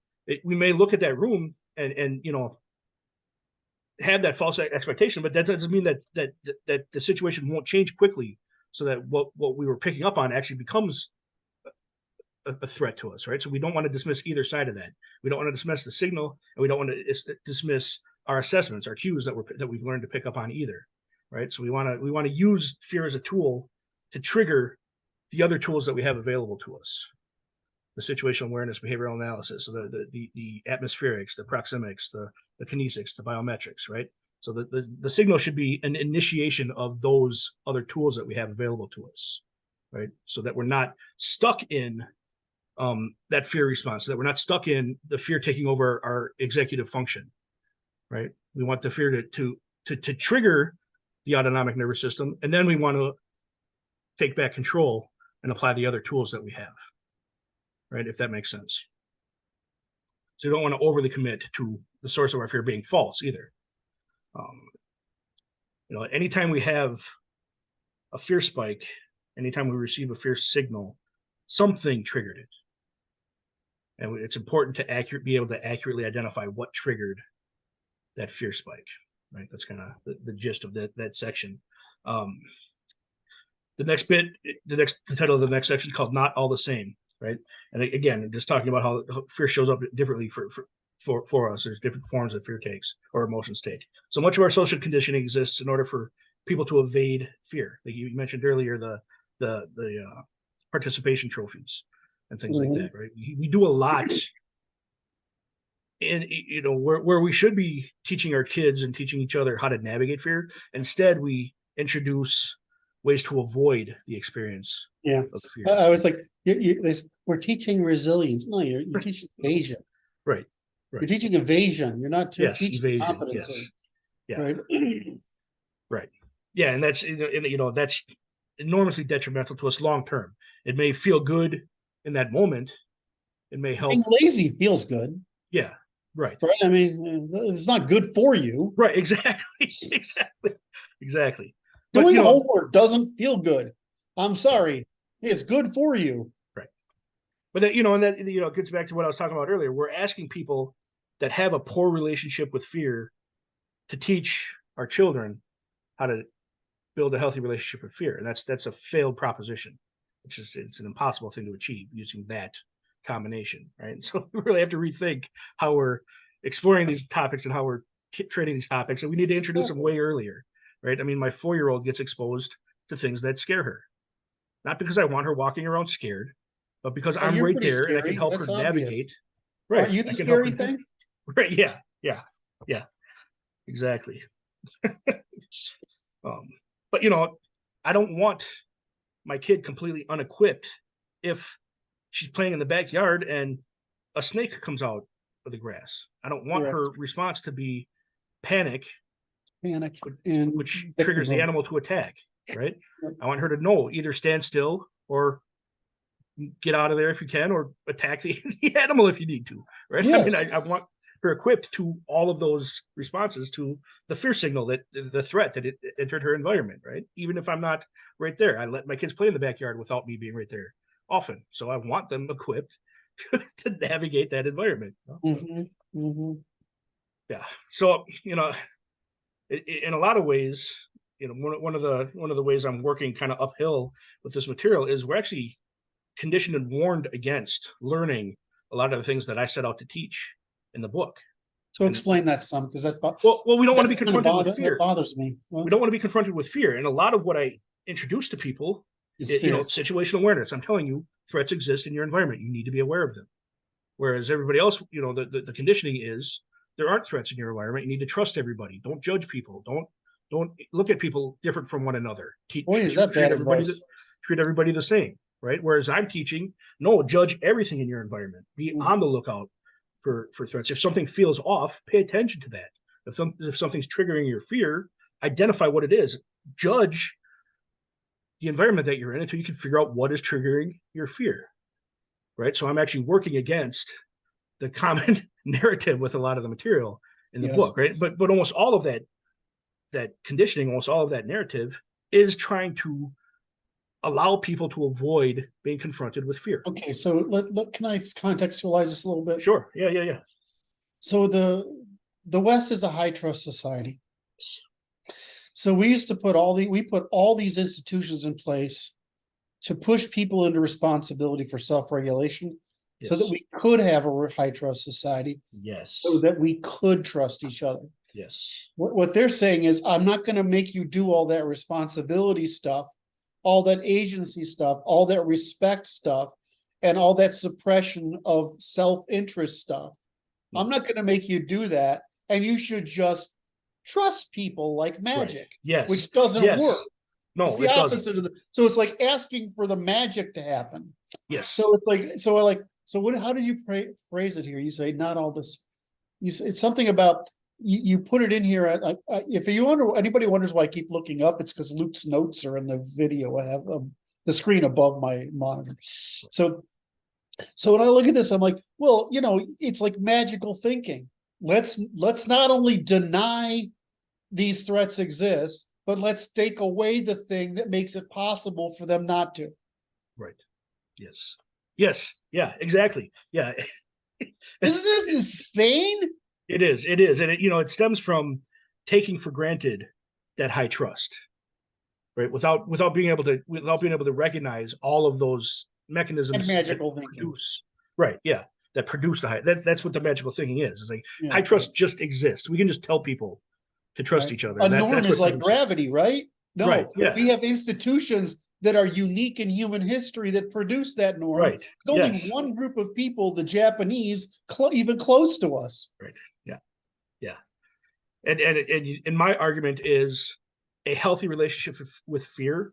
We may look at that room and have that false expectation, but that doesn't mean that the situation won't change quickly, so that what we were picking up on actually becomes a threat to us, right? So we don't want to dismiss either side of that. We don't want to dismiss the signal, and we don't want to dismiss our assessments, our cues that we've learned to pick up on either, right? So we want to use fear as a tool to trigger the other tools that we have available to us. The situational awareness, behavioral analysis, so the atmospherics, the proxemics, the kinesics, the biometrics, right? So the signal should be an initiation of those other tools that we have available to us, right? So that we're not stuck in that fear response, so that we're not stuck in the fear taking over our executive function, right? We want the fear to trigger the autonomic nervous system, and then we want to take back control and apply the other tools that we have, right? If that makes sense. So you don't want to overly commit to the source of our fear being false either. Anytime we have a fear spike, anytime we receive a fear signal, something triggered it. And it's important to be able to accurately identify what triggered that fear spike, right? That's kind of the gist of that section. The title of the next section is called "Not All the Same," right? And again, just talking about how fear shows up differently for us. There's different forms that fear takes or emotions take. So much of our social conditioning exists in order for people to evade fear. Like you mentioned earlier, the participation trophies and things like that, right? We do a lot, and where we should be teaching our kids and teaching each other how to navigate fear. Instead, we introduce ways to avoid the experience of fear. I was like, we're teaching resilience. No, you're teaching evasion. Right. You're teaching evasion. You're not teaching evasion. competency. Yes. Yeah. Right. Right. Yeah, and that's that's enormously detrimental to us long term. It may feel good in that moment. It may help. Being lazy feels good. Yeah. Right. Right. I mean, it's not good for you. Right. Exactly. Exactly. Doing homework doesn't feel good. I'm sorry. It's good for you. Right. But that, and that, it gets back to what I was talking about earlier. We're asking people that have a poor relationship with fear to teach our children how to build a healthy relationship with fear. And that's a failed proposition. It's an impossible thing to achieve using that combination, right? So we really have to rethink how we're exploring these topics and how we're treating these topics. And we need to introduce them way earlier, right? I mean, my 4-year-old gets exposed to things that scare her. Not because I want her walking around scared, but because I'm right there and I can help her navigate. Right. Are you the scary thing? Right. Yeah. Exactly. But I don't want my kid completely unequipped if she's playing in the backyard and a snake comes out of the grass. I don't want her response to be panic, and which triggers the animal to attack. Right. I want her to know, either stand still or get out of there if you can, or attack the animal if you need to. Right. Yes. I mean, I want her equipped to all of those responses to the fear signal, that the threat that it entered her environment. Right. Even if I'm not right there, I let my kids play in the backyard without me being right there often. So I want them equipped to navigate that environment. Yeah. So, in a lot of ways, one of the ways I'm working kind of uphill with this material is we're actually conditioned and warned against learning a lot of the things that I set out to teach in the book. So explain that some, because we don't want to be confronted with fear. That bothers me. We don't want to be confronted with fear. And a lot of what I introduce to people is situational awareness. I'm telling you, threats exist in your environment. You need to be aware of them. Whereas everybody else, the conditioning is there aren't threats in your environment. You need to trust everybody. Don't judge people. Don't look at people different from one another. Treat everybody the same, right? Whereas I'm teaching, no, judge everything in your environment. Be on the lookout for threats. If something feels off, pay attention to that. If something's triggering your fear, identify what it is. Judge the environment that you're in until you can figure out what is triggering your fear, right? So I'm actually working against the common narrative with a lot of the material in the book, right? But almost all of that conditioning, almost all of that narrative is trying to allow people to avoid being confronted with fear. Okay, so can I contextualize this a little bit? Sure. Yeah. So the West is a high trust society. So we used to put all these institutions in place to push people into responsibility for self-regulation, so that we could have a high trust society. Yes. So that we could trust each other. Yes. What they're saying is, I'm not going to make you do all that responsibility stuff, all that agency stuff, all that respect stuff, and all that suppression of self-interest stuff. I'm not going to make you do that, and you should just trust people like magic. Right. Yes. Which doesn't work. No, it's the opposite of so it's like asking for the magic to happen. Yes. So it's like, how did you phrase it here? You say not all this. You say it's something about you put it in here. If you wonder, anybody wonders why I keep looking up, it's because Luke's notes are in the video. I have the screen above my monitor. So when I look at this, I'm like, well, it's like magical thinking. Let's not only deny these threats exist, but let's take away the thing that makes it possible for them not to. Right. Yes. Yes. Yeah, exactly. Yeah. Isn't it insane? It is. It is. And it stems from taking for granted that high trust, right? Without being able to recognize all of those mechanisms and magical that thinking. produce, right? Yeah. That produce the high. That's what the magical thinking is. It's like Yeah, high trust just exists. We can just tell people to trust each other. A norm is like gravity, right? No, right, yeah. We have institutions that are unique in human history that produce that norm. Right. There's only one group of people, the Japanese, even close to us. Right. Yeah. Yeah. And my argument is a healthy relationship with fear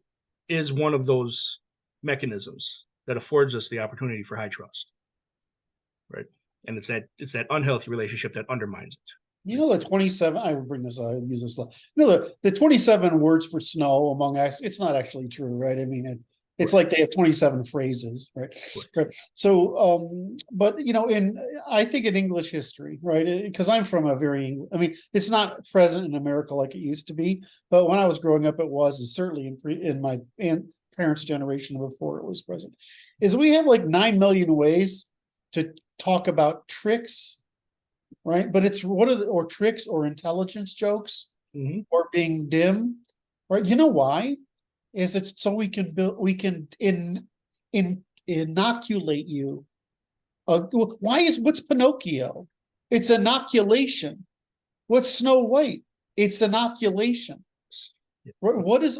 is one of those mechanisms that affords us the opportunity for high trust. Right. And it's that unhealthy relationship that undermines it. The 27, I will bring this up, I use this. The 27 words for snow among us, it's not actually true, right? I mean, it's like they have 27 phrases, right? Right. So, but I think in English history, right? Because I'm from it's not present in America like it used to be, but when I was growing up, it was, and certainly in my parents' generation before it was present, is we have like 9 million ways to talk about tricks. Right, but it's or tricks or intelligence jokes or being dim, right? You know why? Is it's so we can inoculate you. What's Pinocchio? It's inoculation. What's Snow White? It's inoculation. What is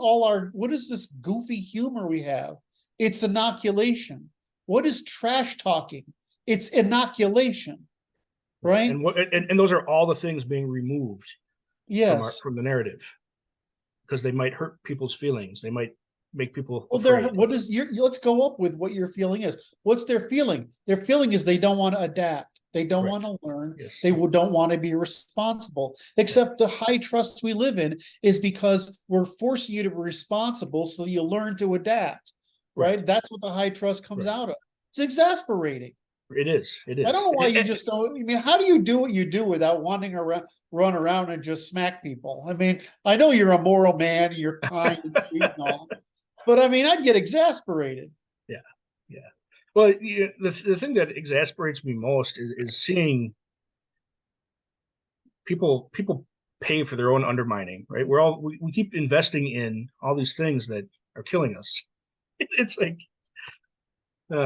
this goofy humor we have? It's inoculation. What is trash talking? It's inoculation. Right. And those are all the things being removed from the narrative because they might hurt people's feelings. They might make people afraid. Let's go up with what your feeling is. What's their feeling? Their feeling is they don't want to adapt. They don't want to learn. Yes. They don't want to be responsible. Except the high trust we live in is because we're forcing you to be responsible so you learn to adapt. Right? That's what the high trust comes out of. It's exasperating. It is. It is. I don't know why you just don't. I mean, how do you do what you do without wanting to run around and just smack people? I mean, I know you're a moral man, you're kind and sweet and all, but I mean, I'd get exasperated. Yeah, yeah. Well, the thing that exasperates me most is seeing people pay for their own undermining. Right? We keep investing in all these things that are killing us. It's like.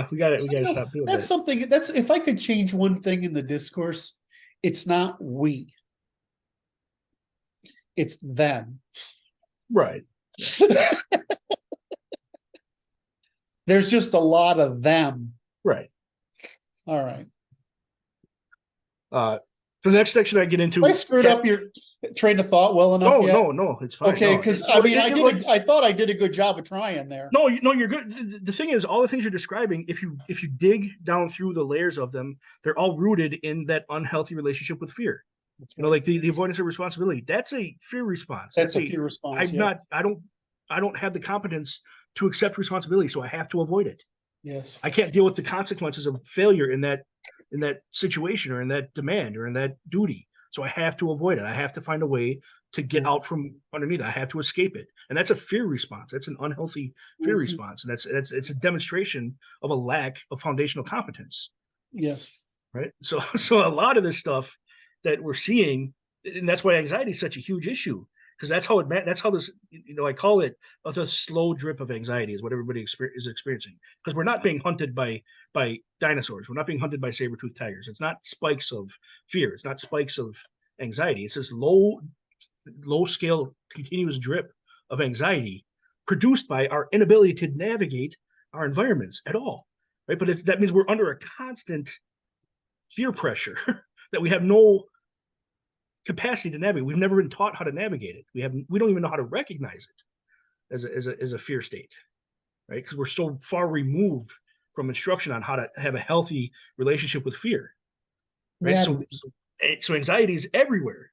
We got to stop doing that. That's something. If I could change one thing in the discourse, it's not we. It's them. Right. There's just a lot of them. Right. All right. For the next section I get into, I screwed up your train of thought well enough. No, it's fine. Okay, because I thought I did a good job of trying there. No, you're good. The thing is, all the things you're describing, if you dig down through the layers of them, they're all rooted in that unhealthy relationship with fear. Like the avoidance of responsibility. That's a fear response. That's a fear response. I don't have the competence to accept responsibility, so I have to avoid it. Yes. I can't deal with the consequences of failure in that situation or in that demand or in that duty. So I have to avoid it. I have to find a way to get out from underneath it. I have to escape it. And that's a fear response. That's an unhealthy fear response. And it's a demonstration of a lack of foundational competence. Yes. Right. So a lot of this stuff that we're seeing, and that's why anxiety is such a huge issue, because that's how this, I call it the slow drip of anxiety is what everybody is experiencing, because we're not being hunted by dinosaurs. We're not being hunted by saber-toothed tigers. It's not spikes of fear. It's not spikes of anxiety. It's this low scale continuous drip of anxiety produced by our inability to navigate our environments at all. Right. But that means we're under a constant fear pressure that we have no capacity to navigate. We've never been taught how to navigate it. We don't even know how to recognize it as a fear state, right? Because we're so far removed from instruction on how to have a healthy relationship with fear, right? So anxiety is everywhere.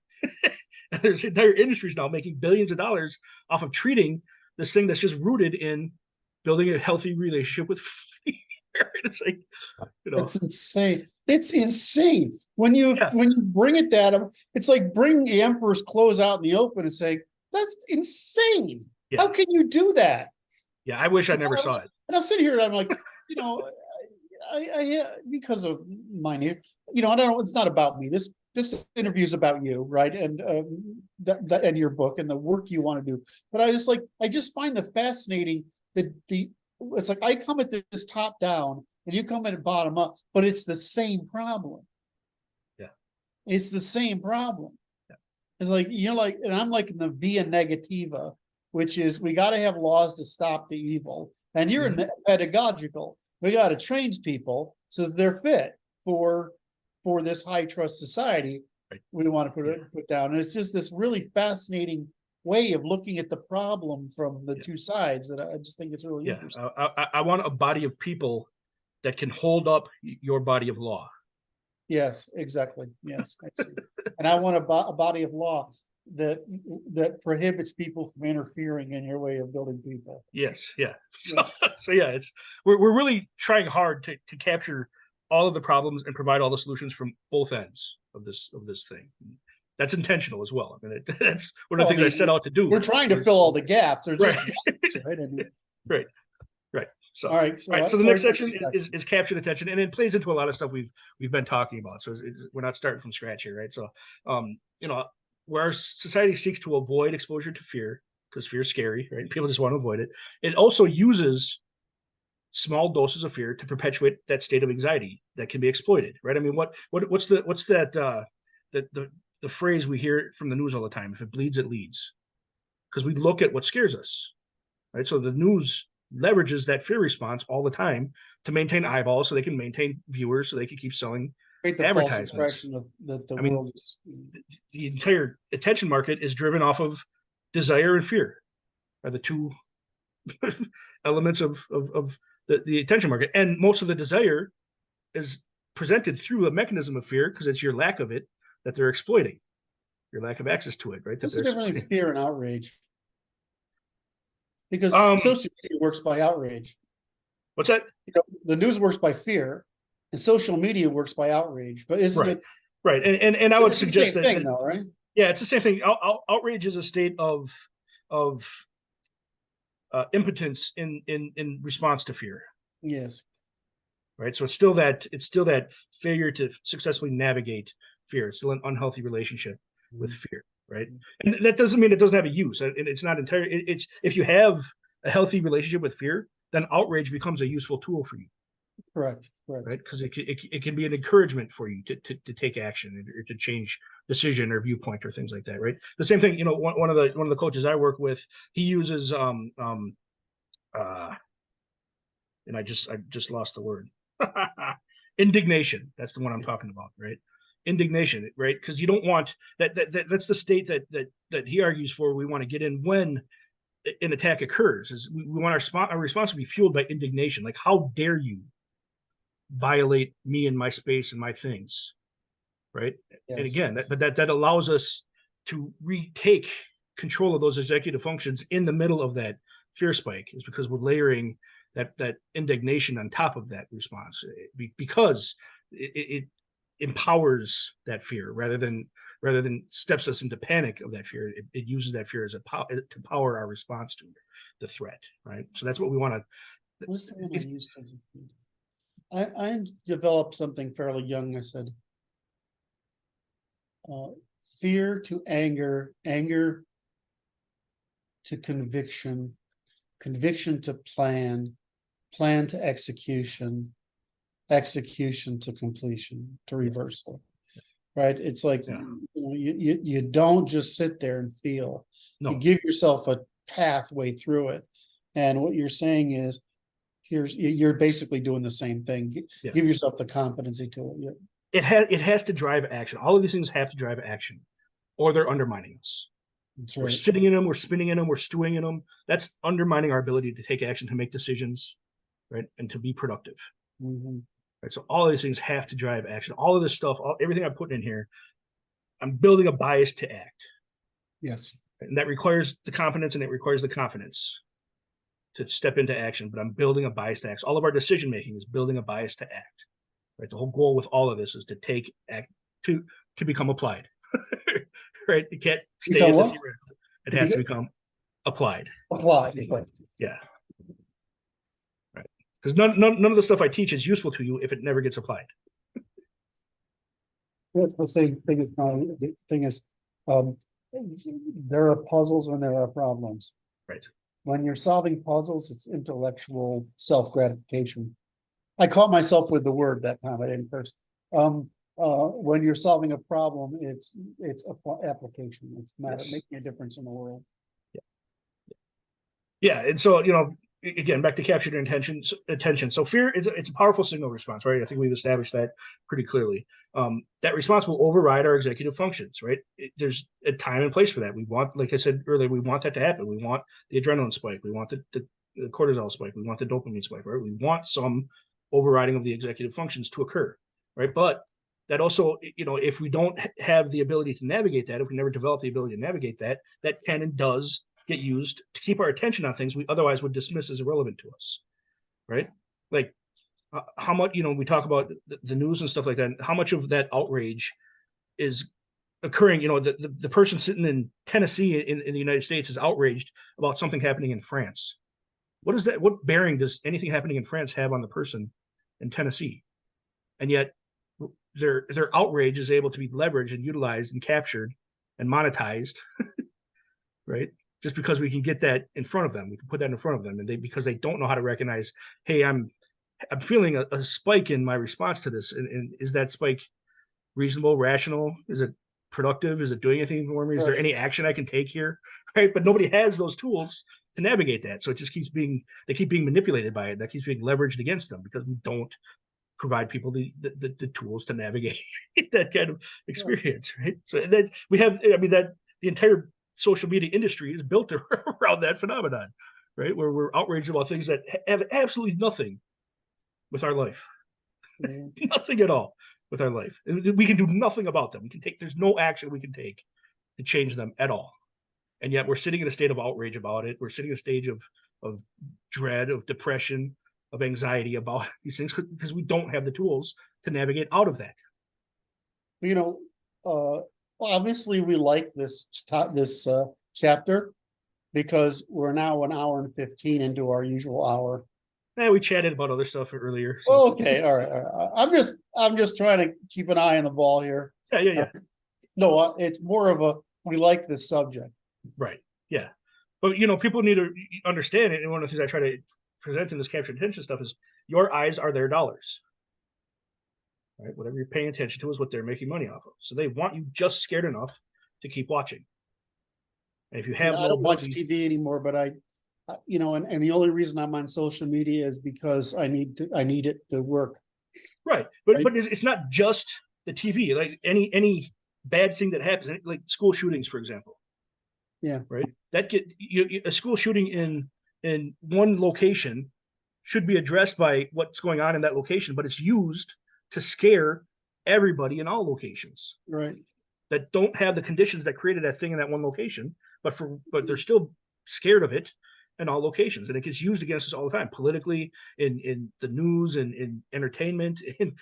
And there's entire industries now making billions of dollars off of treating this thing that's just rooted in building a healthy relationship with fear. It's like, It's insane. It's insane. When you Yeah. bring it that, it's like bringing the emperor's clothes out in the open and saying, that's insane. Yeah. How can you do that? Yeah, I wish I never saw it. And I'm sitting here and I'm like, I because of mine, I don't know, it's not about me. This interview is about you, right? And and your book and the work you want to do. But I just find the fascinating that it's like I come at this top down and you come at it bottom up, but it's the same problem. Yeah. It's the same problem. Yeah. It's like, and I'm like in the via negativa, which is we got to have laws to stop the evil. And you're in pedagogical. We got to train people so that they're fit for this high trust society we want to put down. And it's just this really fascinating way of looking at the problem from the two sides that I just think it's really interesting. I want a body of people that can hold up your body of law. Yes, exactly. Yes, I see. And I want a body of law that prohibits people from interfering in your way of building people. Yes, yeah. So yeah, we're really trying hard to capture all of the problems and provide all the solutions from both ends of this thing. That's intentional as well. I mean, that's one of the things I set out to do. We're trying to fill all the gaps. There's right. Gaps, right? Right. So all right. So the next section is captured attention, and it plays into a lot of stuff we've been talking about. So we're not starting from scratch here, right? So where our society seeks to avoid exposure to fear, because fear is scary, right? People just want to avoid it. It also uses small doses of fear to perpetuate that state of anxiety that can be exploited, right? I mean, what's that the phrase we hear from the news all the time? If it bleeds, it leads, because we look at what scares us, right? So the news leverages that fear response all the time to maintain eyeballs, so they can maintain viewers, so they can keep selling advertisements. The entire attention market is driven off of desire and fear, are the two elements of the attention market. And most of the desire is presented through a mechanism of fear, because it's your lack of it that they're exploiting, your lack of access to it, right? What's the difference between fear and outrage? Because social media works by outrage. What's that? The news works by fear, and social media works by outrage. But isn't it right? And I would suggest that, thing, though, right? Yeah, it's the same thing. Outrage is a state of impotence in response to fear. Yes. Right. So it's still that failure to successfully navigate fear. It's still an unhealthy relationship with fear. Right. And that doesn't mean it doesn't have a use. And it's not entirely. It's if you have a healthy relationship with fear, then outrage becomes a useful tool for you. Correct. Right. Because it can be an encouragement for you to take action or to change decision or viewpoint or things like that. Right. The same thing. One of the coaches I work with, he uses and I just lost the word. Indignation. That's the one I'm talking about, right? Indignation, right? Because you don't want that's the state that he argues for. We want to get in when an attack occurs. Is we want our response to be fueled by indignation. Like, how dare you violate me and my space and my things, right? Yes. And again, that allows us to retake control of those executive functions in the middle of that fear spike, is because we're layering that indignation on top of that response, because it empowers that fear rather than steps us into panic of that fear. It uses that fear as to power our response to the threat, right? So that's what we want to. What's the one I used? I developed something fairly young. I said, fear to anger, anger to conviction, conviction to plan, plan to execution, execution to completion, to reversal. Right? It's like you don't just sit there and feel. No. You give yourself a pathway through it. And what you're saying is, you're basically doing the same thing. Give yourself the competency to it. It has to drive action. All of these things have to drive action, or they're undermining us. Right. We're sitting in them, we're spinning in them, we're stewing in them. That's undermining our ability to take action, to make decisions, right, and to be productive. Mm-hmm. Right. So all of these things have to drive action. All of this stuff, everything I'm putting in here, I'm building a bias to act. Yes. And that requires the competence and it requires the confidence to step into action. But I'm building a bias to act. All of our decision making is building a bias to act. Right. The whole goal with all of this is to take act to become applied. Right. It can't stay in the theoretical. It has to become applied. Applied. Yeah. Right. Because none of the stuff I teach is useful to you if it never gets applied. That's the same thing as the thing is, there are puzzles when there are problems. Right. When you're solving puzzles, it's intellectual self-gratification. I caught myself with the word that time. I didn't first. When you're solving a problem, it's application. It's making a difference in the world. Yeah. And so, again, back to captured attention. So fear it's a powerful signal response, right? I think we've established that pretty clearly. That response will override our executive functions, right? There's a time and place for that. We want, like I said earlier, we want that to happen. We want the adrenaline spike. We want the cortisol spike. We want the dopamine spike, right? We want some overriding of the executive functions to occur, right? But that also, if we don't have the ability to navigate that, if we never develop the ability to navigate that, that can and does get used to keep our attention on things we otherwise would dismiss as irrelevant to us, right? Like how much, we talk about the news and stuff like that. How much of that outrage is occurring? The person sitting in Tennessee in the United States is outraged about something happening in France. What is that? What bearing does anything happening in France have on the person in Tennessee? And yet their outrage is able to be leveraged and utilized and captured and monetized, right? Just because we can get that in front of them, we can put that in front of them, and because they don't know how to recognize, hey, I'm feeling a spike in my response to this, and is that spike reasonable, rational? Is it productive? Is it doing anything for me? Is there any action I can take here? Right? But nobody has those tools to navigate that, so it just they keep being manipulated by it. That keeps being leveraged against them because we don't provide people the tools to navigate that kind of experience, right? So that we have, that the entire social media industry is built around that phenomenon, right? Where we're outraged about things that have absolutely nothing with our life, nothing at all with our life. We can do nothing about them. There's no action we can take to change them at all. And yet we're sitting in a state of outrage about it. We're sitting in a stage of dread, of depression, of anxiety about these things because we don't have the tools to navigate out of that. Obviously we like this chapter because we're now an hour and 15 into our usual hour. Yeah, we chatted about other stuff earlier. So. Okay, all right. I'm just trying to keep an eye on the ball here. Yeah. No, it's more of we like this subject. Right. Yeah. But people need to understand it. And one of the things I try to present in this captured attention stuff is your eyes are their dollars. Right? Whatever you're paying attention to is what they're making money off of. So they want you just scared enough to keep watching. And if you have I don't watch TV anymore, but and the only reason I'm on social media is because I need it to work. Right. But it's not just the TV. Like any bad thing that happens, like school shootings, for example. Yeah. Right. That a school shooting in one location should be addressed by what's going on in that location, but it's used to scare everybody in all locations. Right. That don't have the conditions that created that thing in that one location, but they're still scared of it in all locations. And it gets used against us all the time, politically, in the news, and in entertainment, in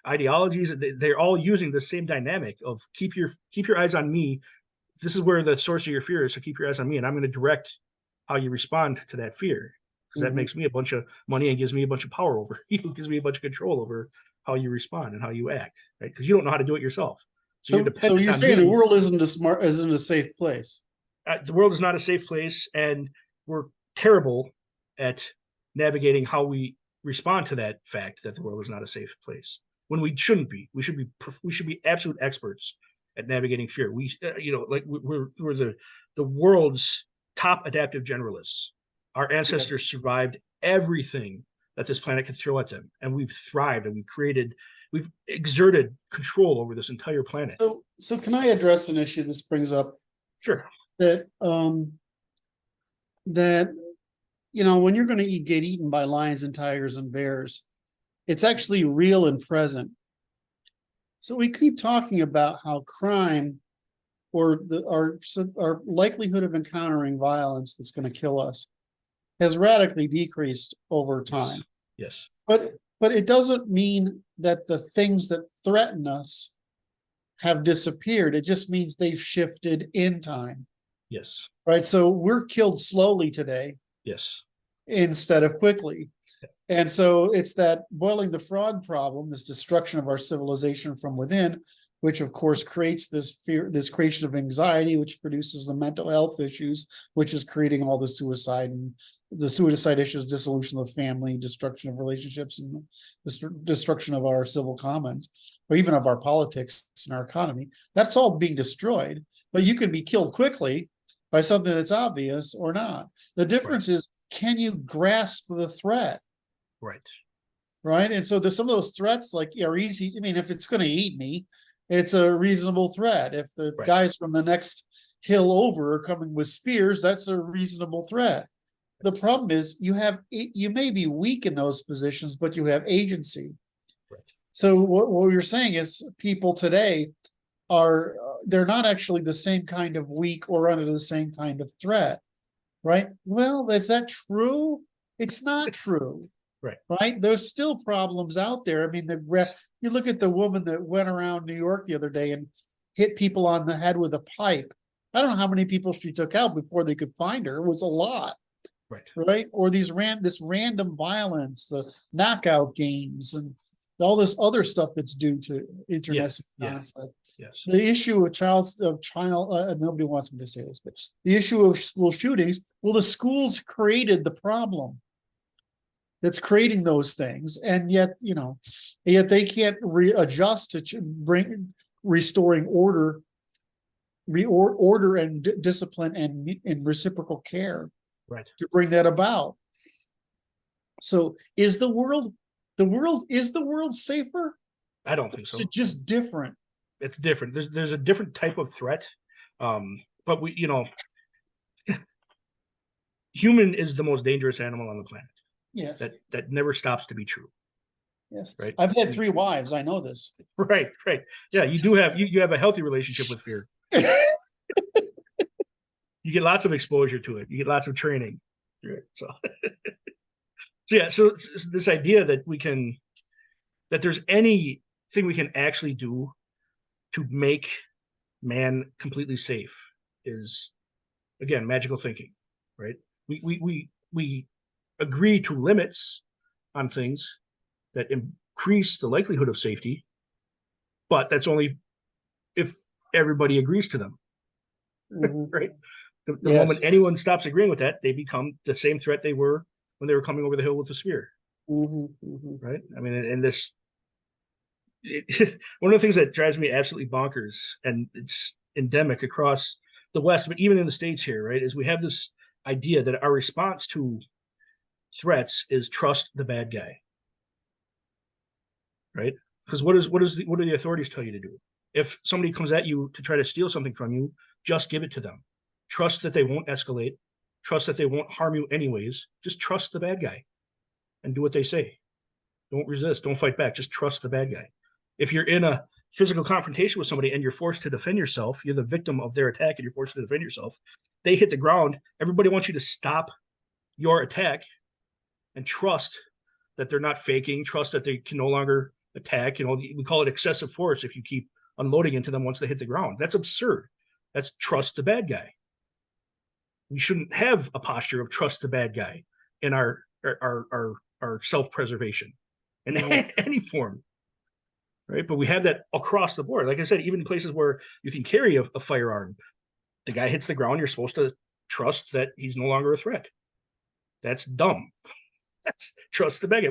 ideologies. They're all using the same dynamic of keep your eyes on me. This is where the source of your fear is, so keep your eyes on me, and I'm going to direct how you respond to that fear, because that makes me a bunch of money and gives me a bunch of power over you, gives me a bunch of control over how you respond and how you act, right? Because you don't know how to do it yourself. So you're dependent on me. Saying the world isn't a safe place. The world is not a safe place, and we're terrible at navigating how we respond to that fact that the world is not a safe place when we shouldn't be. We should be absolute experts at navigating fear. We're the world's top adaptive generalists. Our ancestors survived everything that this planet could throw at them, and we've thrived, and we've exerted control over this entire planet. So can I address an issue this brings up? Sure. That when you're going to get eaten by lions and tigers and bears, it's actually real and present. So we keep talking about how crime or our likelihood of encountering violence that's going to kill us has radically decreased over time. Yes. But it doesn't mean that the things that threaten us have disappeared. It just means they've shifted in time. Yes. Right. So we're killed slowly today. Yes. Instead of quickly. And so it's that boiling the frog problem, this destruction of our civilization from within, which of course creates this fear, this creation of anxiety, which produces the mental health issues, which is creating all the suicide and the suicide issues, dissolution of the family, destruction of relationships, and the destruction of our civil commons, or even of our politics and our economy. That's all being destroyed, but you can be killed quickly by something that's obvious or not. The difference is, can you grasp the threat? Right. Right. And so there's some of those threats like are easy. I mean, if it's going to eat me, it's a reasonable threat. If the guys from the next hill over are coming with spears, that's a reasonable threat. The problem is you may be weak in those positions, but you have agency. Right. So what you're saying is people today are, they're not actually the same kind of weak or under the same kind of threat. Right. Well, is that true? It's not true. Right. There's still problems out there. I mean, you look at the woman that went around New York the other day and hit people on the head with a pipe. I don't know how many people she took out before they could find her. It was a lot. Right. Or this random violence, the knockout games, and all this other stuff that's due to internet conflict. Yes. The issue of nobody wants me to say this, but the issue of school shootings, well, the schools created the problem that's creating those things. And yet, yet they can't readjust to restoring order and discipline and reciprocal care to bring that about. So is the world safer? I don't think so. It's just different. It's different. There's a different type of threat. But human is the most dangerous animal on the planet. Yes. That never stops to be true. Yes. Right. I've had 3 wives. I know this. Right. Yeah. You have a healthy relationship with fear. You get lots of exposure to it. You get lots of training. So, so this idea that there's anything we can actually do to make man completely safe is, again, magical thinking, right? We agree to limits on things that increase the likelihood of safety, but that's only if everybody agrees to them, right? The moment anyone stops agreeing with that, they become the same threat they were when they were coming over the hill with the spear, right? I mean, and this, one of the things that drives me absolutely bonkers, and it's endemic across the West, but even in the States here, right, is we have this idea that our response to threats is trust the bad guy, right? Because what do the authorities tell you to do? If somebody comes at you to try to steal something from you, just give it to them. Trust that they won't escalate. Trust that they won't harm you anyways. Just trust the bad guy and do what they say. Don't resist. Don't fight back. Just trust the bad guy. If you're in a physical confrontation with somebody and you're forced to defend yourself, you're the victim of their attack and you're forced to defend yourself. They hit the ground. Everybody wants you to stop your attack and trust that they're not faking. Trust that they can no longer attack. We call it excessive force if you keep unloading into them once they hit the ground. That's absurd. That's trust the bad guy. We shouldn't have a posture of trust the bad guy in our self-preservation in any form, right? But we have that across the board. Like I said, even in places where you can carry a firearm, the guy hits the ground, you're supposed to trust that he's no longer a threat. That's dumb. That's trust the bad guy.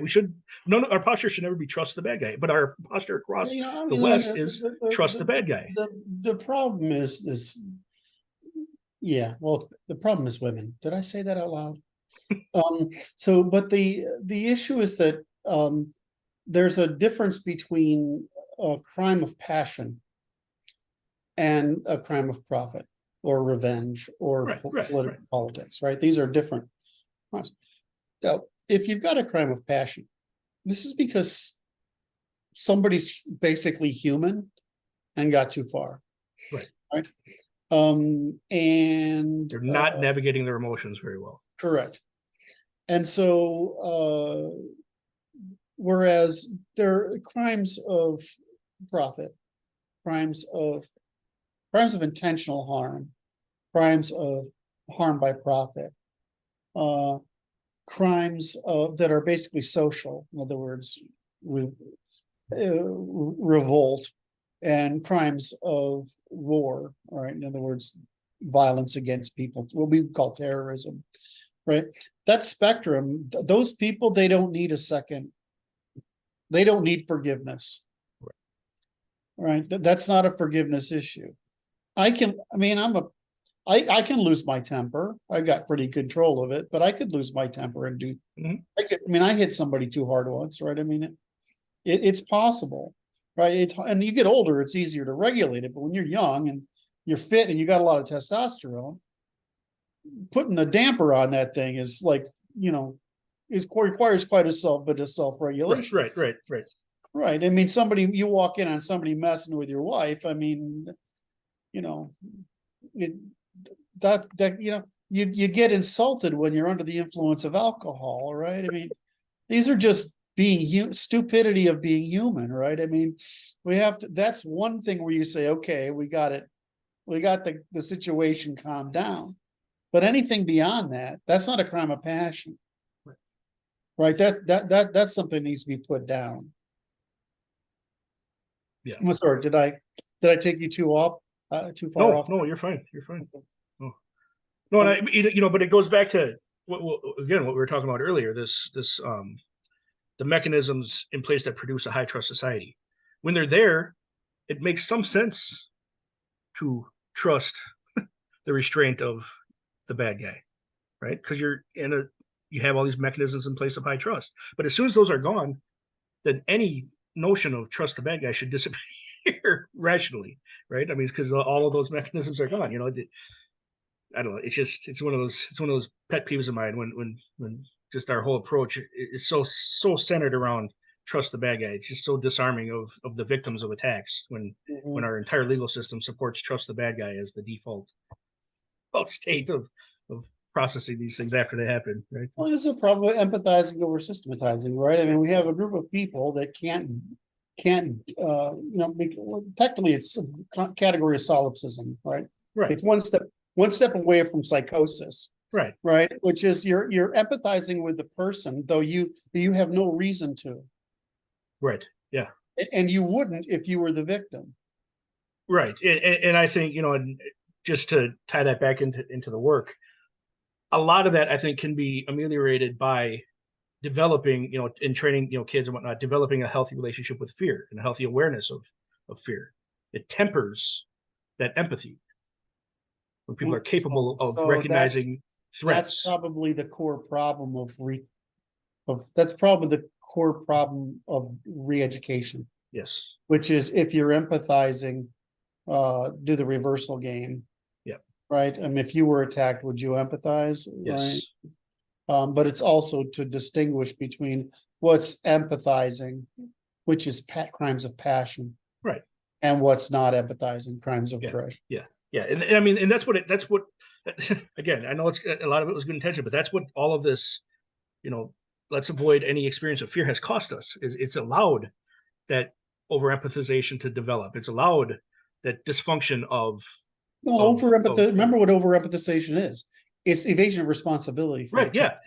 Our posture should never be trust the bad guy, but our posture across the West is trust the bad guy. The problem is the problem is women. Did I say that out loud? But the issue is that there's a difference between a crime of passion and a crime of profit or revenge or politics, right? These are different crimes. Now, if you've got a crime of passion, this is because somebody's basically human and got too far. Right. Right. And They're not navigating their emotions very well. correct. And so, whereas there are crimes of profit, crimes of intentional harm, crimes of harm by profit, crimes that are basically social, in other words, revolt, and crimes of war, all right, in other words, violence against people, what we call terrorism, right? That spectrum, those people, they don't need a second, they don't need forgiveness. Right. That's not a forgiveness issue. I can lose my temper. I got pretty control of it, but I could lose my temper and do. I hit somebody too hard once, right? I mean, it's possible, right? And you get older, it's easier to regulate it. But when you're young and you're fit and you got a lot of testosterone, putting a damper on that thing is like, it requires quite a bit of self-regulation. Right. Right. I mean, you walk in on somebody messing with your wife. I mean, you get insulted when you're under the influence of alcohol, right? I mean, these are just stupidity of being human, right? I mean, that's one thing where you say, okay, we got it. We got the situation calmed down. But anything beyond that, that's not a crime of passion. Right. That's something that needs to be put down. Yeah. I'm sorry, did I take you too far off? No, you're fine. You're fine. No, and but it goes back to what we were talking about earlier. The mechanisms in place that produce a high trust society. When they're there, it makes some sense to trust the restraint of the bad guy, right? Because you have all these mechanisms in place of high trust. But as soon as those are gone, then any notion of trust the bad guy should disappear rationally, right? I mean, because all of those mechanisms are gone. I don't know. It's one of those pet peeves of mine when just our whole approach is so centered around trust the bad guy. It's just so disarming of the victims of attacks when our entire legal system supports trust the bad guy as the default state of processing these things after they happen, right? Well, there's a problem with empathizing over systematizing, right? I mean, we have a group of people that can't technically it's a category of solipsism, right? Right. It's one step away from psychosis. Right. Right. Which is you're empathizing with the person, though you have no reason to. Right. Yeah. And you wouldn't if you were the victim. Right. And I think, and just to tie that back into the work, a lot of that I think can be ameliorated by developing, in training, kids and whatnot, developing a healthy relationship with fear and a healthy awareness of fear. It tempers that empathy when people are capable of recognizing threats. That's probably the core problem that's probably the core problem of re-education. Yes. Which is if you're empathizing, do the reversal game. Yep. Right. I mean, if you were attacked, would you empathize? Yes. Right. But it's also to distinguish between what's empathizing, which is crimes of passion. Right. And what's not empathizing, crimes of aggression. Yeah. Yeah. And I mean, and that's what again, I know it's a lot of it was good intention, but that's what all of this, let's avoid any experience of fear has cost us. It's allowed that over empathization to develop. It's allowed that dysfunction of remember what over empathization is. It's evasion of responsibility. Right. Yeah.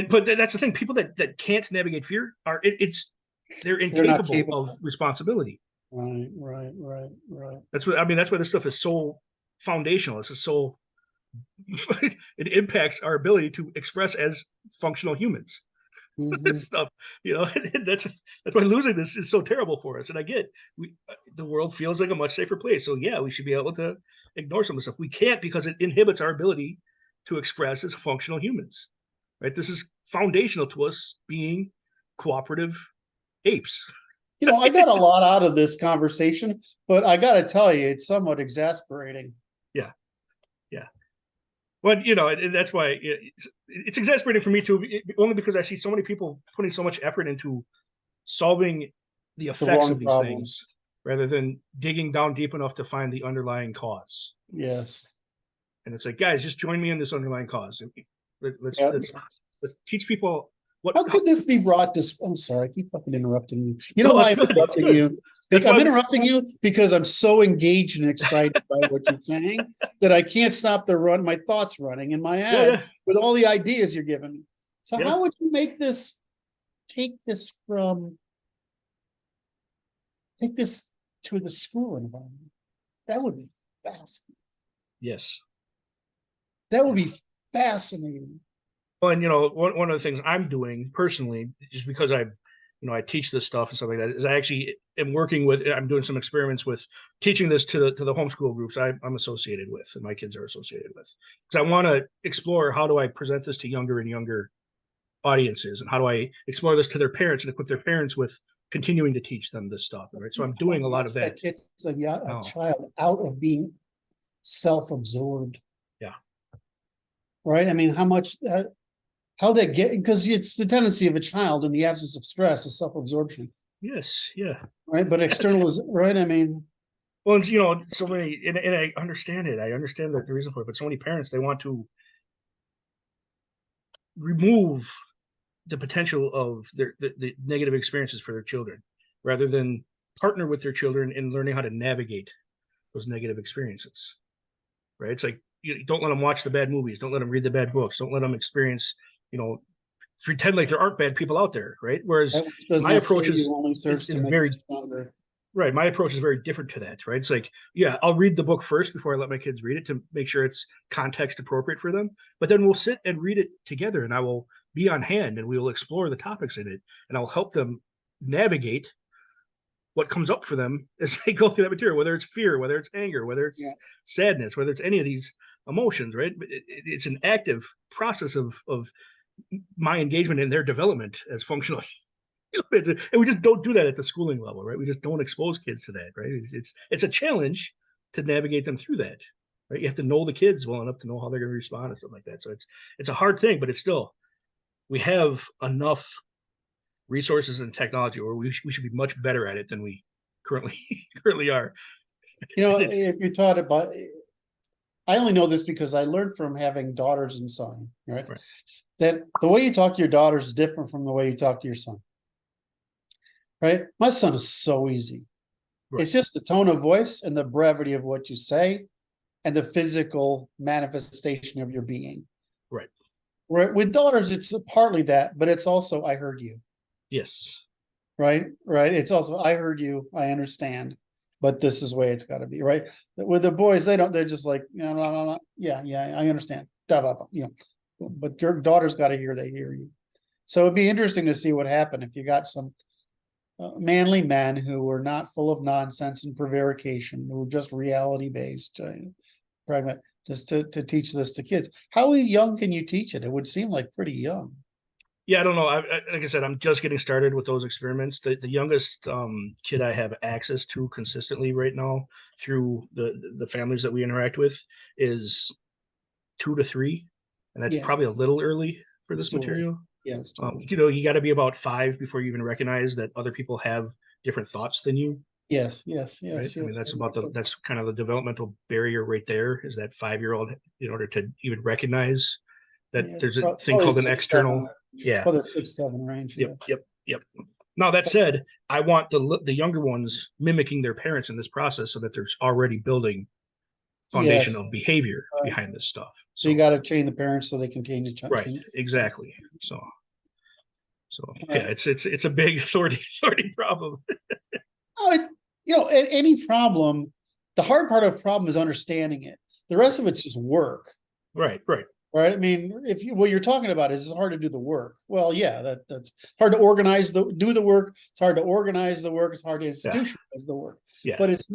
But that's the thing. People that can't navigate fear they're incapable of responsibility. Right. That's why this stuff is so foundational. This is so it impacts our ability to express as functional humans. This stuff, and that's why losing this is so terrible for us. And I get the world feels like a much safer place. So yeah, we should be able to ignore some of the stuff. We can't because it inhibits our ability to express as functional humans. Right? This is foundational to us being cooperative apes. I got a lot out of this conversation, but I got to tell you, it's somewhat exasperating. Yeah. Well, and that's why it's exasperating for me too, only because I see so many people putting so much effort into solving the effects wrong of these problem. things rather than digging down deep enough to find the underlying cause. Yes. And it's like, guys, just join me in this underlying cause. Let's Yeah. let's teach people what. How could this be brought to? I'm sorry, I keep fucking interrupting you. You No, know why it's I'm good, it's interrupting good. you? That's I'm why- interrupting you because I'm so engaged and excited by what you're saying that I can't stop my thoughts running in my head Yeah, yeah. with all the ideas you're giving me. So Yeah. how would you take this to the school environment? That would be fascinating. Yes. That would be fascinating. Well, and one of the things I'm doing personally, just because I teach this stuff and stuff like that, is I actually am I'm doing some experiments with teaching this to the homeschool groups I'm associated with and my kids are associated with. Because I want to explore, how do I present this to younger and younger audiences, and how do I explore this to their parents and equip their parents with continuing to teach them this stuff, right? So I'm doing a lot of that. Gets a Oh. child out of being self-absorbed. Yeah. Right. I mean, how they get, because it's the tendency of a child in the absence of stress is self-absorption. Yes. Yeah. Right. But external is right. I mean, Well, it's, so many, and I understand it. I understand that the reason for it, but so many parents, they want to remove the potential of the negative experiences for their children, rather than partner with their children in learning how to navigate those negative experiences. Right? It's like, you don't let them watch the bad movies, don't let them read the bad books, don't let them experience, pretend like there aren't bad people out there, right? Whereas my approach is very right. My approach is very different to that, right? It's like, yeah, I'll read the book first before I let my kids read it to make sure it's context appropriate for them. But then we'll sit and read it together, and I will be on hand, and we will explore the topics in it, and I'll help them navigate what comes up for them as they go through that material, whether it's fear, whether it's anger, whether it's sadness, whether it's any of these emotions, right? It's an active process of my engagement in their development as functional. And we just don't do that at the schooling level, right? We just don't expose kids to that, right? It's a challenge to navigate them through that, right? You have to know the kids well enough to know how they're going to respond and stuff like that. So it's a hard thing, but it's still, we have enough resources and technology where we should be much better at it than we currently are. If you're taught about, I only know this because I learned from having daughters and son, right? That the way you talk to your daughter is different from the way you talk to your son. Right? My son is so easy. Right. It's just the tone of voice and the brevity of what you say and the physical manifestation of your being. Right. With daughters, it's partly that, but it's also, I heard you. Yes. Right. It's also, I heard you, I understand, but this is the way it's got to be, right? With the boys, they're just like, yeah, I understand. But your daughter's got to hear, they hear you. So it'd be interesting to see what happened if you got some manly men who were not full of nonsense and prevarication, who were just reality based, just to teach this to kids. How young can you teach it? It would seem like pretty young. Yeah, I don't know. Like I said, I'm just getting started with those experiments. The youngest kid I have access to consistently right now through the families that we interact with is 2 to 3, and that's probably a little early for this material. Yes. You got to be about 5 before you even recognize that other people have different thoughts than you. Yes. Right? I mean, that's kind of the developmental barrier right there, is that 5-year-old, in order to even recognize that there's a thing called an external. Yeah. The 6-7 range. Yep. Now, that said, I want the younger ones mimicking their parents in this process so that there's already building foundation of behavior behind this stuff. So you got to train the parents so they continue to change. Right. Exactly. So yeah, it's a big thorny problem. Any problem, the hard part of the problem is understanding it. The rest of it's just work. Right. I mean, what you're talking about is it's hard to do the work. Well, yeah, that's hard to do the work. It's hard to organize the work. It's hard to institutionalize the work. Yeah. But it's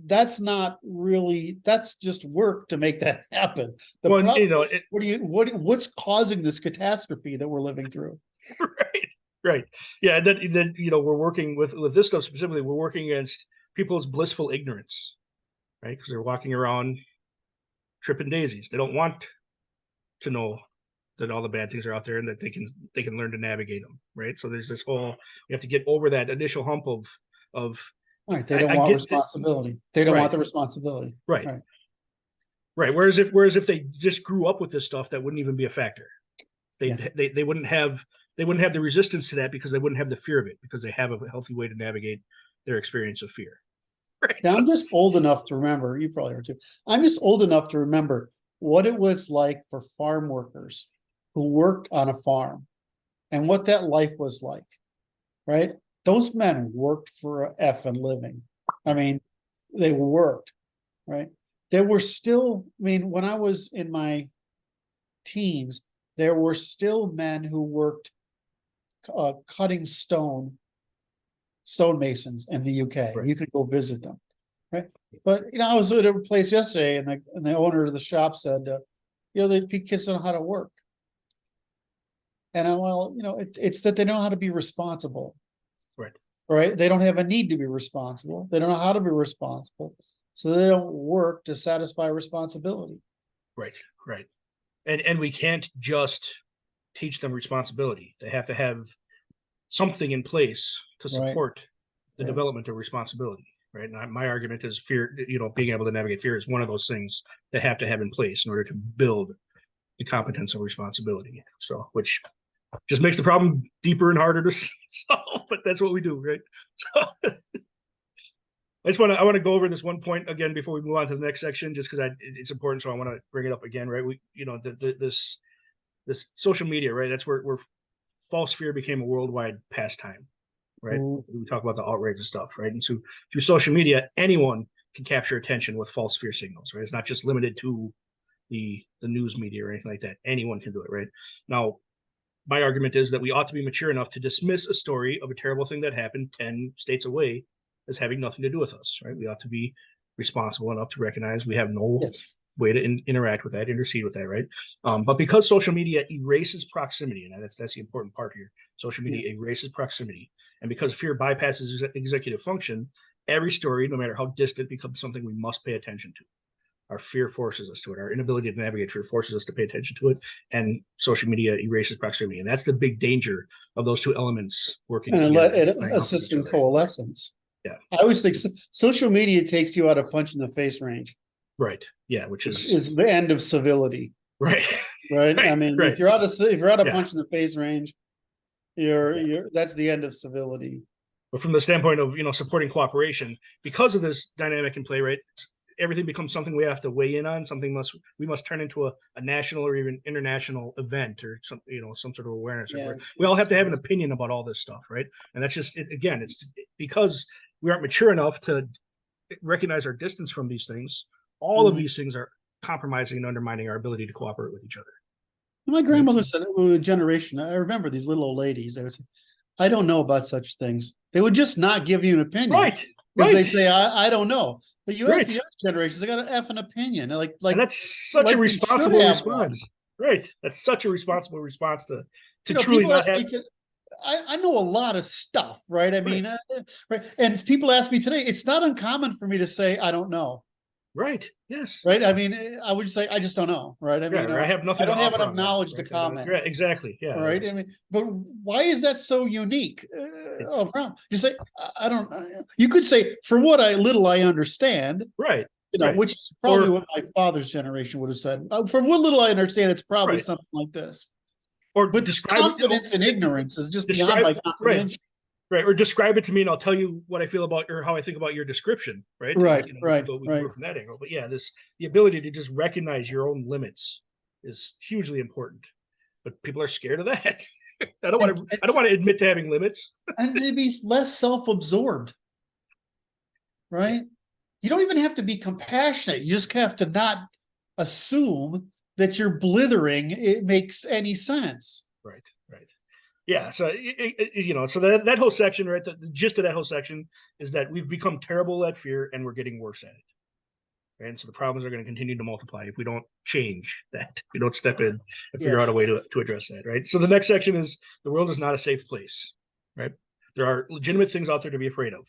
that's not really, that's just work to make that happen. The problem is, what's causing this catastrophe that we're living through? Right. Yeah. Then we're working with this stuff specifically. We're working against people's blissful ignorance, right? Because they're walking around tripping daisies. They don't want to know that all the bad things are out there and that they can learn to navigate them, right? So there's this whole, we have to get over that initial hump of Right, they don't I want get responsibility. They don't Right. want the responsibility. right. Right. Right. Whereas if they just grew up with this stuff, that wouldn't even be a factor. Yeah. They wouldn't have the resistance to that because they wouldn't have the fear of it, because they have a healthy way to navigate their experience of fear. Right. Now, So- I'm just old enough to remember, you probably are too. I'm just old enough to remember what it was like for farm workers who worked on a farm and what that life was like, right? Those men worked for a effing living. I mean, they worked, right? There were still, I mean, when I was in my teens, there were still men who worked cutting stonemasons in the UK. Right. You could go visit them, right? But I was at a place yesterday, and the owner of the shop said, the kids don't know how to work. And it's that they don't know how to be responsible. Right. Right. They don't have a need to be responsible. They don't know how to be responsible. So they don't work to satisfy responsibility. Right. Right. And we can't just teach them responsibility. They have to have something in place to support the development of responsibility. Right. And my argument is fear, being able to navigate fear is one of those things that have to have in place in order to build the competence of responsibility. So, which just makes the problem deeper and harder to solve, but that's what we do, right? So I want to go over this one point again before we move on to the next section, just because it's important. So I want to bring it up again, right? This social media, right? That's where false fear became a worldwide pastime, right? We talk about the outrage and stuff, right? And so through social media, anyone can capture attention with false fear signals, right? It's not just limited to the news media or anything like that. Anyone can do it, right? Now, my argument is that we ought to be mature enough to dismiss a story of a terrible thing that happened 10 states away as having nothing to do with us, right? We ought to be responsible enough to recognize we have no way to interact with that, intercede with that, right? But because social media erases proximity, and that's the important part here, social media erases proximity, and because fear bypasses executive function, every story, no matter how distant, becomes something we must pay attention to. Our fear forces us to it. Our inability to navigate fear forces us to pay attention to it. And social media erases proximity. And that's the big danger of those two elements working together. And it assists in coalescence. Yeah. I always think social media takes you out of punch in the face range. Right. Yeah. Which is the end of civility. Right. Right. I mean, if you're out of punch in the face range, that's the end of civility. But from the standpoint of, supporting cooperation, because of this dynamic in play, right? Everything becomes something we have to weigh in on. We must turn into a national or even international event, or some sort of awareness. We all have to have an opinion about all this stuff, right? And that's just again, it's because we aren't mature enough to recognize our distance from these things. All of these things are compromising and undermining our ability to cooperate with each other. My grandmother said it was a generation. I remember these little old ladies. They would say, "I don't know about such things." They would just not give you an opinion, right? Because they say, I don't know. But you ask the younger generations, they got an effing opinion. Like and that's such a responsible response. Right. That's such a responsible response to truly not have. I know a lot of stuff, right? I mean, right. And people ask me today, it's not uncommon for me to say, I don't know. Right. Yes. Right. I mean, I would say, I just don't know. Right. I mean, I have nothing. I don't have enough knowledge to comment. Right. Exactly. Yeah. Right. Yes. I mean, but why is that so unique? You say, I don't. You could say, for what little I understand. Right. Which is probably what my father's generation would have said. From what little I understand, it's probably something like this. But confidence and ignorance is just beyond my comprehension. Right. Or describe it to me and I'll tell you what I feel about or how I think about your description. Right. Right. Right. From that angle. But yeah, the ability to just recognize your own limits is hugely important. But people are scared of that. I don't want to admit to having limits. And to be less self-absorbed. Right. You don't even have to be compassionate. You just have to not assume that you're blithering. It makes any sense. Right. Right. Yeah. So, so that whole section, right. The gist of that whole section is that we've become terrible at fear and we're getting worse at it. And so the problems are going to continue to multiply if we don't change that. If we don't step in and figure out a way to address that. Right. So the next section is the world is not a safe place. Right. There are legitimate things out there to be afraid of.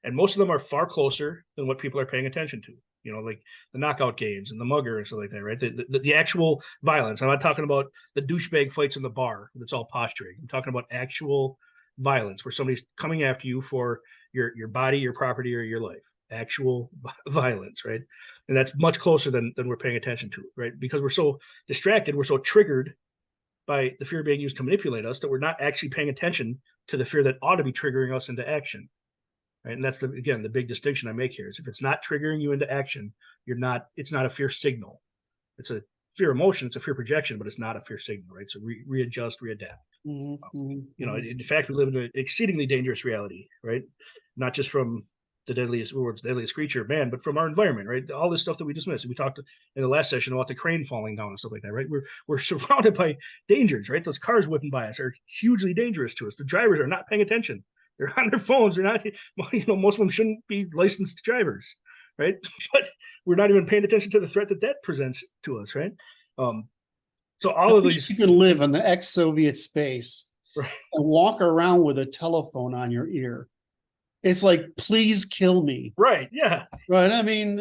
And most of them are far closer than what people are paying attention to. like the knockout games and the mugger and stuff like that, right? The actual violence. I'm not talking about the douchebag fights in the bar. That's all posturing. I'm talking about actual violence where somebody's coming after you for your body, your property, or your life. Actual violence, right? And that's much closer than we're paying attention to, right? Because we're so distracted, we're so triggered by the fear being used to manipulate us that we're not actually paying attention to the fear that ought to be triggering us into action. Right. And that's again, the big distinction I make here is if it's not triggering you into action, it's not a fear signal. It's a fear emotion, it's a fear projection, but it's not a fear signal, right? So readjust, readapt. In fact, we live in an exceedingly dangerous reality, right? Not just from the world's deadliest creature, man, but from our environment, right? All this stuff that we dismissed. We talked in the last session about the crane falling down and stuff like that, right? We're surrounded by dangers, right? Those cars whipping by us are hugely dangerous to us. The drivers are not paying attention. They're on their phones. They're not, most of them shouldn't be licensed drivers, right? But we're not even paying attention to the threat that presents to us, right? So all of these, you can live in the ex-Soviet space, right, and walk around with a telephone on your ear. It's like, please kill me. Right. Yeah. Right. I mean,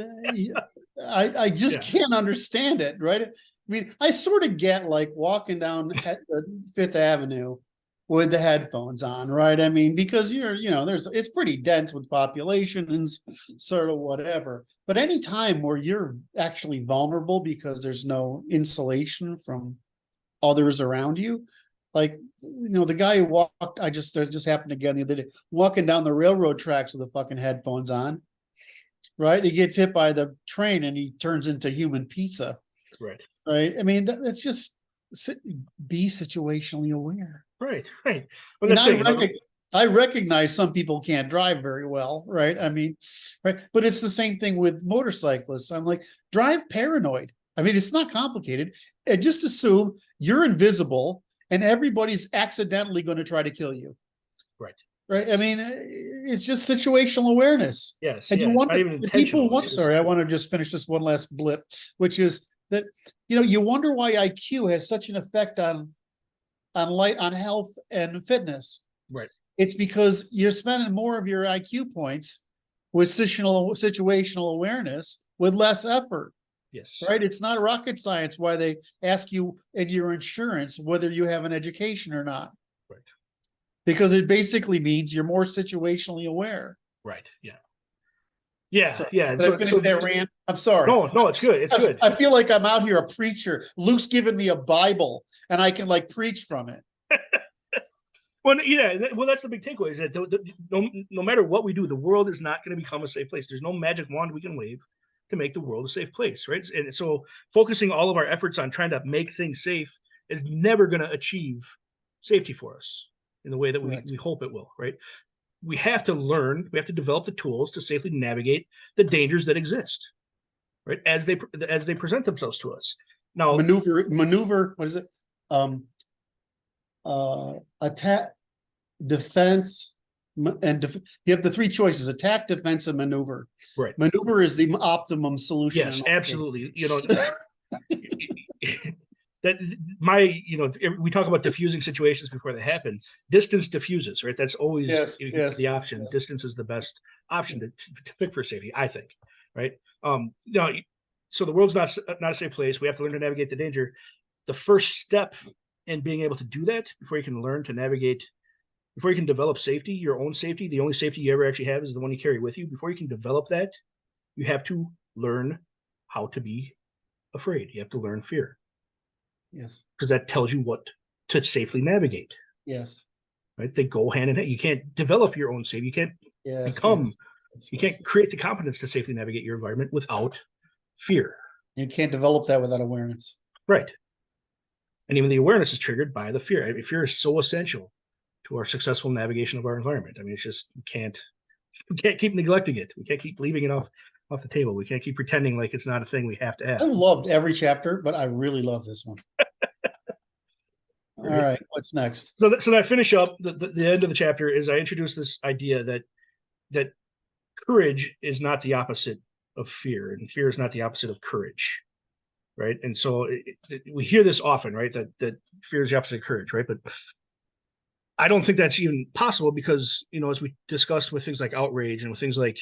I just can't understand it. Right. I mean, I sort of get like walking down Fifth Avenue with the headphones on. Right. I mean, because it's pretty dense with population and sort of whatever. But any time where you're actually vulnerable because there's no insulation from others around you, like, the guy who walked, just happened again the other day, walking down the railroad tracks with the fucking headphones on, right? He gets hit by the train and he turns into human pizza. Right. Right. I mean, that's just be situationally aware. Right. Right. Well, I recognize some people can't drive very well. Right. I mean, right. But it's the same thing with motorcyclists. I'm like, drive paranoid. I mean, it's not complicated. And just assume you're invisible and everybody's accidentally going to try to kill you. Right. Right. I mean, it's just situational awareness. Yes. And you wonder, sorry, I want to just finish this one last blip, which is that, you wonder why IQ has such an effect on health and fitness. Right. It's because you're spending more of your IQ points with situational awareness with less effort. Yes. Right. It's not rocket science why they ask you in your insurance whether you have an education or not. Right. Because it basically means you're more situationally aware. Right. Yeah. Yeah. So, yeah. I'm sorry. No, it's good. It's good. I feel like I'm out here a preacher. Luke's given me a Bible and I can preach from it. Well, yeah. Well, that's the big takeaway is that no matter what we do, the world is not going to become a safe place. There's no magic wand we can wave to make the world a safe place, right? And so focusing all of our efforts on trying to make things safe is never going to achieve safety for us in the way that we hope it will, right? We have to develop the tools to safely navigate the dangers that exist, right? As they present themselves to us. Now, maneuver, what is it? Attack, defense, and you have the three choices: attack, defense, and maneuver. Right. Maneuver is the optimum solution. Yes, absolutely. We talk about diffusing situations before they happen. Distance diffuses, right? That's always the option. Yes. Distance is the best option to pick for safety, I think, right? So the world's not a safe place. We have to learn to navigate the danger. The first step in being able to do that, before you can learn to navigate, before you can develop safety, your own safety, the only safety you ever actually have is the one you carry with you. Before you can develop that, you have to learn how to be afraid. You have to learn fear. Yes. Because that tells you what to safely navigate. Yes. Right? They go hand in hand. You can't develop your own safety. You can't you can't create the confidence to safely navigate your environment without fear. You can't develop that without awareness. Right. And even the awareness is triggered by the fear. I mean, fear is so essential to our successful navigation of our environment. I mean, it's just, we can't keep neglecting it. We can't keep leaving it off the table. We can't keep pretending like it's not a thing we have to have. I loved every chapter, but I really love this one. All right, what's next? So that I finish up the end of the chapter is I introduce this idea that courage is not the opposite of fear, and fear is not the opposite of courage, right? And so we hear this often, right? That fear is the opposite of courage, right? But I don't think that's even possible because, as we discussed with things like outrage and with things like,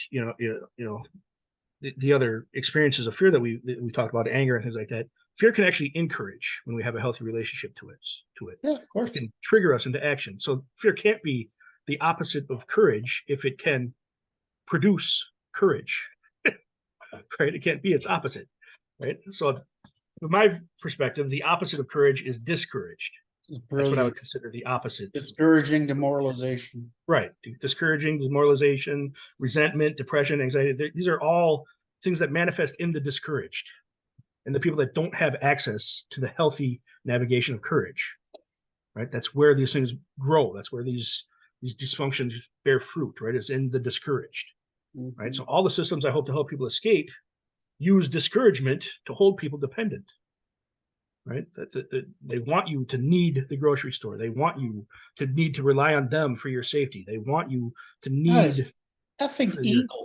the other experiences of fear that we talked about, anger and things like that, fear can actually encourage when we have a healthy relationship to it. Yeah, of course. It can trigger us into action. So fear can't be the opposite of courage if it can produce courage, right? It can't be its opposite, right? So from my perspective, the opposite of courage is discouraged. That's what I would consider the opposite. Discouraging demoralization. Right. Discouraging, demoralization, resentment, depression, anxiety. These are all things that manifest in the discouraged and the people that don't have access to the healthy navigation of courage. Right. That's where these things grow. That's where these dysfunctions bear fruit. Right. It's in the discouraged. Mm-hmm. Right. So all the systems I hope to help people escape use discouragement to hold people dependent. Right. That's it. They want you to need the grocery store. They want you to need to rely on them for your safety. They want you to need effing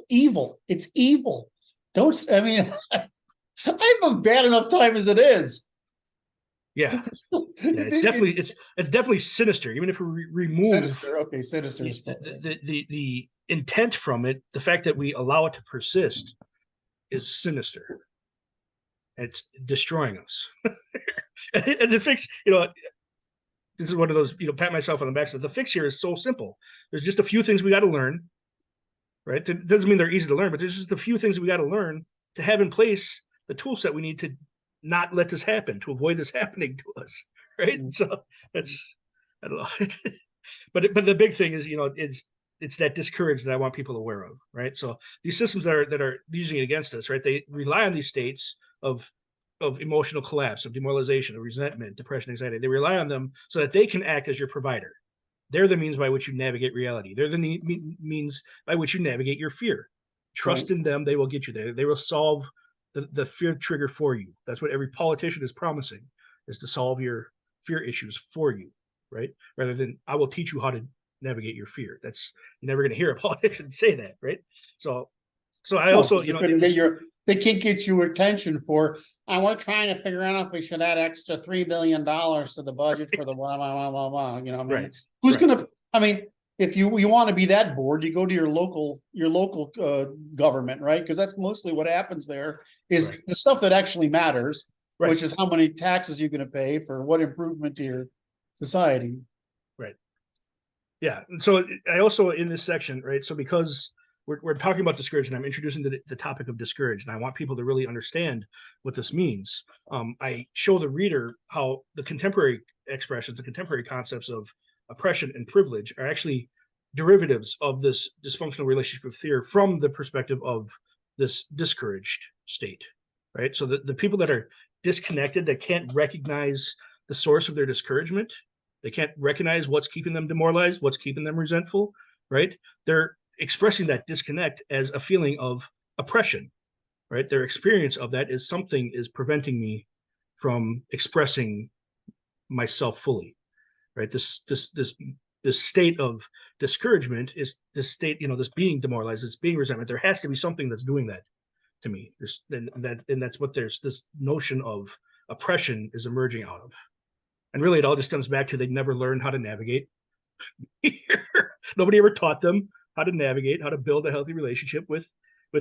evil. It's evil. I mean, I have a bad enough time as it is. Yeah. It's definitely sinister. Even if we remove sinister. The intent from it, the fact that we allow it to persist is sinister. It's destroying us. And the fix, this is one of those, pat myself on the back. So the fix here is so simple. There's just a few things we got to learn, right? It doesn't mean they're easy to learn, but there's just a few things we got to learn to have in place the tool set we need to not let this happen, to avoid this happening to us, right? Mm-hmm. So that's, I don't know. But the big thing is, it's that discourage that I want people aware of, right? So these systems that are using it against us, right? They rely on these states of emotional collapse, of demoralization, of resentment, depression, anxiety. They rely on them so that they can act as your provider. They're the means by which you navigate reality. They're the means by which you navigate your fear. Trust in them. They will get you there. They will solve the fear trigger for you. That's what every politician is promising, is to solve your fear issues for you, right? Rather than, I will teach you how to navigate your fear. You're never going to hear a politician say that, right? So I also, they can't get your attention for, we're trying to figure out if we should add extra $3 billion to the budget for the blah, blah, blah, blah, blah. Right. Who's going to, if you want to be that bored, you go to your local government, right? Because that's mostly what happens there is the stuff that actually matters, which is how many taxes you're going to pay for what improvement to your society. Right. Yeah. And so I also, in this section, right, so because we're talking about discourage, and I'm introducing the topic of discourage, and I want people to really understand what this means. I show the reader how the contemporary expressions, the contemporary concepts of oppression and privilege are actually derivatives of this dysfunctional relationship with fear from the perspective of this discouraged state, right? So the people that are disconnected, that can't recognize the source of their discouragement, they can't recognize what's keeping them demoralized, what's keeping them resentful, right? They're expressing that disconnect as a feeling of oppression, right? Their experience of that is something is preventing me from expressing myself fully, right? This state of discouragement is this state, this being demoralized, this being resentment. There has to be something that's doing that to me. And that's what there's this notion of oppression is emerging out of. And really, it all just comes back to they never learned how to navigate. Nobody ever taught them how to navigate, how to build a healthy relationship with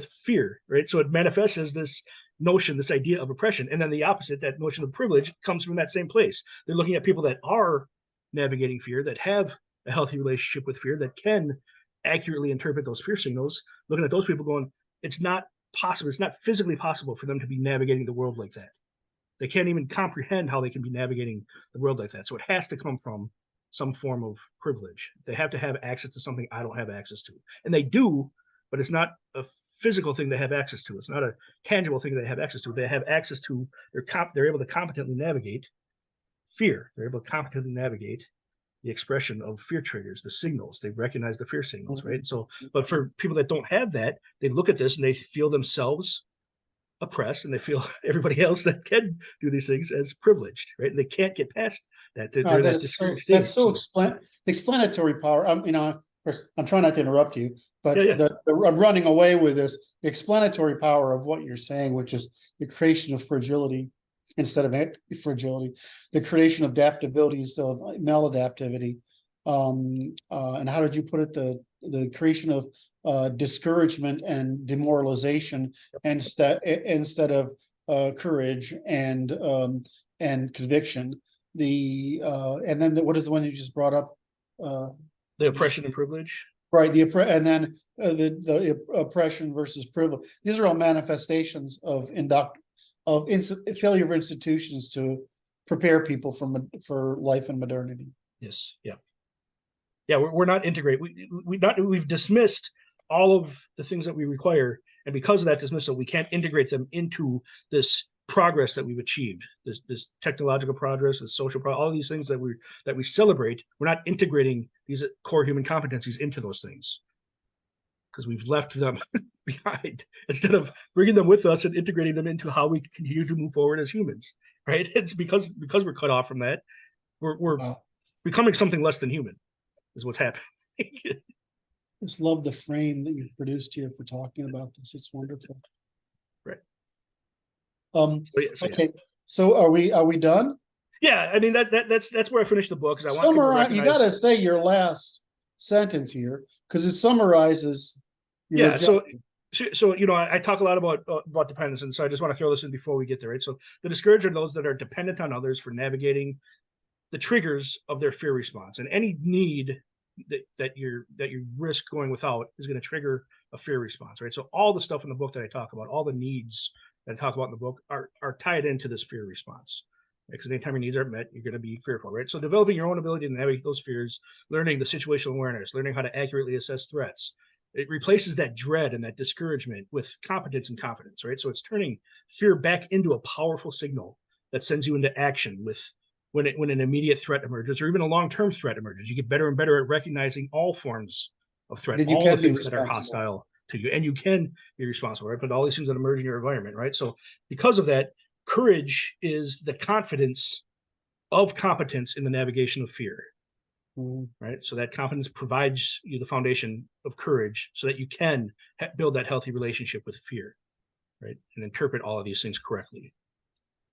fear, right? So it manifests as this notion, this idea of oppression. And then the opposite, that notion of privilege, comes from that same place. They're looking at people that are navigating fear, that have a healthy relationship with fear, that can accurately interpret those fear signals, looking at those people going, it's not possible, it's not physically possible for them to be navigating the world like that. They can't even comprehend how they can be navigating the world like that. So it has to come from some form of privilege. They have to have access to something I don't have access to. And they do, but it's not a physical thing they have access to. It's not a tangible thing they have access to. They have access to, they're able to competently navigate fear. They're able to competently navigate the expression of fear triggers, the signals. They recognize the fear signals, right? So, but for people that don't have that, they look at this and they feel themselves oppressed, and they feel everybody else that can do these things as privileged, right? And they can't get past that. That's so explanatory power. Of course, I'm trying not to interrupt you, but I'm running away with this. The explanatory power of what you're saying, which is the creation of fragility instead of fragility, the creation of adaptability instead of maladaptivity, and how did you put it? The creation of discouragement and demoralization instead of courage and conviction. And then what is the one you just brought up? The oppression and privilege. Right, and then the oppression versus privilege. These are all manifestations of failure of institutions to prepare people for life in modernity. Yes. Yeah. Yeah. We're not integrated. We've dismissed all of the things that we require, and because of that dismissal, we can't integrate them into this progress that we've achieved. This technological progress, this social progress, all of these things that we celebrate. We're not integrating these core human competencies into those things because we've left them behind instead of bringing them with us and integrating them into how we continue to move forward as humans. Right? It's because we're cut off from that. We're becoming something less than human is what's happening. Just love the frame that you've produced here for talking about this. It's wonderful. Right. Okay. So are we done? Yeah, I mean that's where I finished the book because I want people to Summarize. recognize. You got to say your last sentence here because it summarizes. Yeah. So I talk a lot about dependence, and so I just want to throw this in before we get there. Right. So the discouraged are those that are dependent on others for navigating the triggers of their fear response, and any need that you risk going without is going to trigger a fear response. Right. So all the stuff in the book that I talk about, all the needs that I talk about in the book are tied into this fear response. Because anytime your needs aren't met, you're going to be fearful, right? So developing your own ability to navigate those fears, learning the situational awareness, learning how to accurately assess threats, it replaces that dread and that discouragement with competence and confidence, right? So it's turning fear back into a powerful signal that sends you into action when an immediate threat emerges or even a long-term threat emerges. You get better and better at recognizing all forms of threat, all the things that are hostile to you, and you can be responsible, right? But all these things that emerge in your environment, right? So because of that, courage is the confidence of competence in the navigation of fear, right? So that competence provides you the foundation of courage so that you can build that healthy relationship with fear, right? And interpret all of these things correctly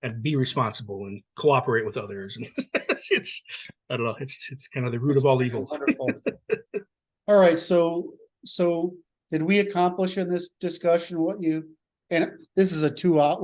and be responsible and cooperate with others. And it's I don't know, it's kind of the root of all evil. Wonderful. All right. So did we accomplish in this discussion what you, and this is a 2 hour,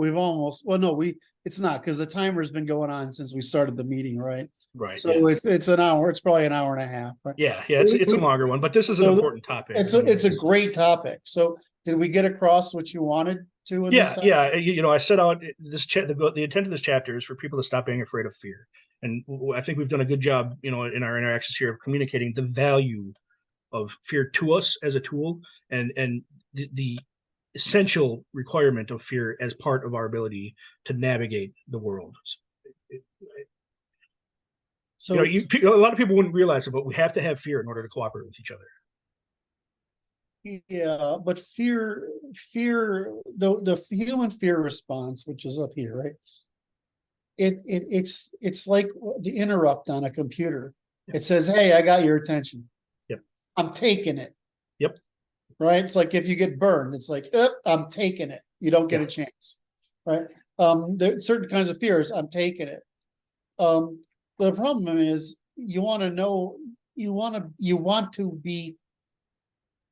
it's not because the timer's been going on since we started the meeting, right? Right. So yeah. It's an hour, it's probably an hour and a half. Right? Yeah. It's a longer one, but this is an important topic. It's a great topic. So did we get across what you wanted to? Yeah. I set out this the intent of this chapter is for people to stop being afraid of fear. And I think we've done a good job, in our interactions here of communicating the value of fear to us as a tool and the essential requirement of fear as part of our ability to navigate the world. So a lot of people wouldn't realize it, but we have to have fear in order to cooperate with each other. Yeah, but fear, the human fear response, which is up here, right? It's like the interrupt on a computer. Yep. It says, "Hey, I got your attention. Yep, I'm taking it." Yep. Right. It's like if you get burned, it's like, I'm taking it. You don't get a chance. Right. There are certain kinds of fears. I'm taking it. The problem is you want to be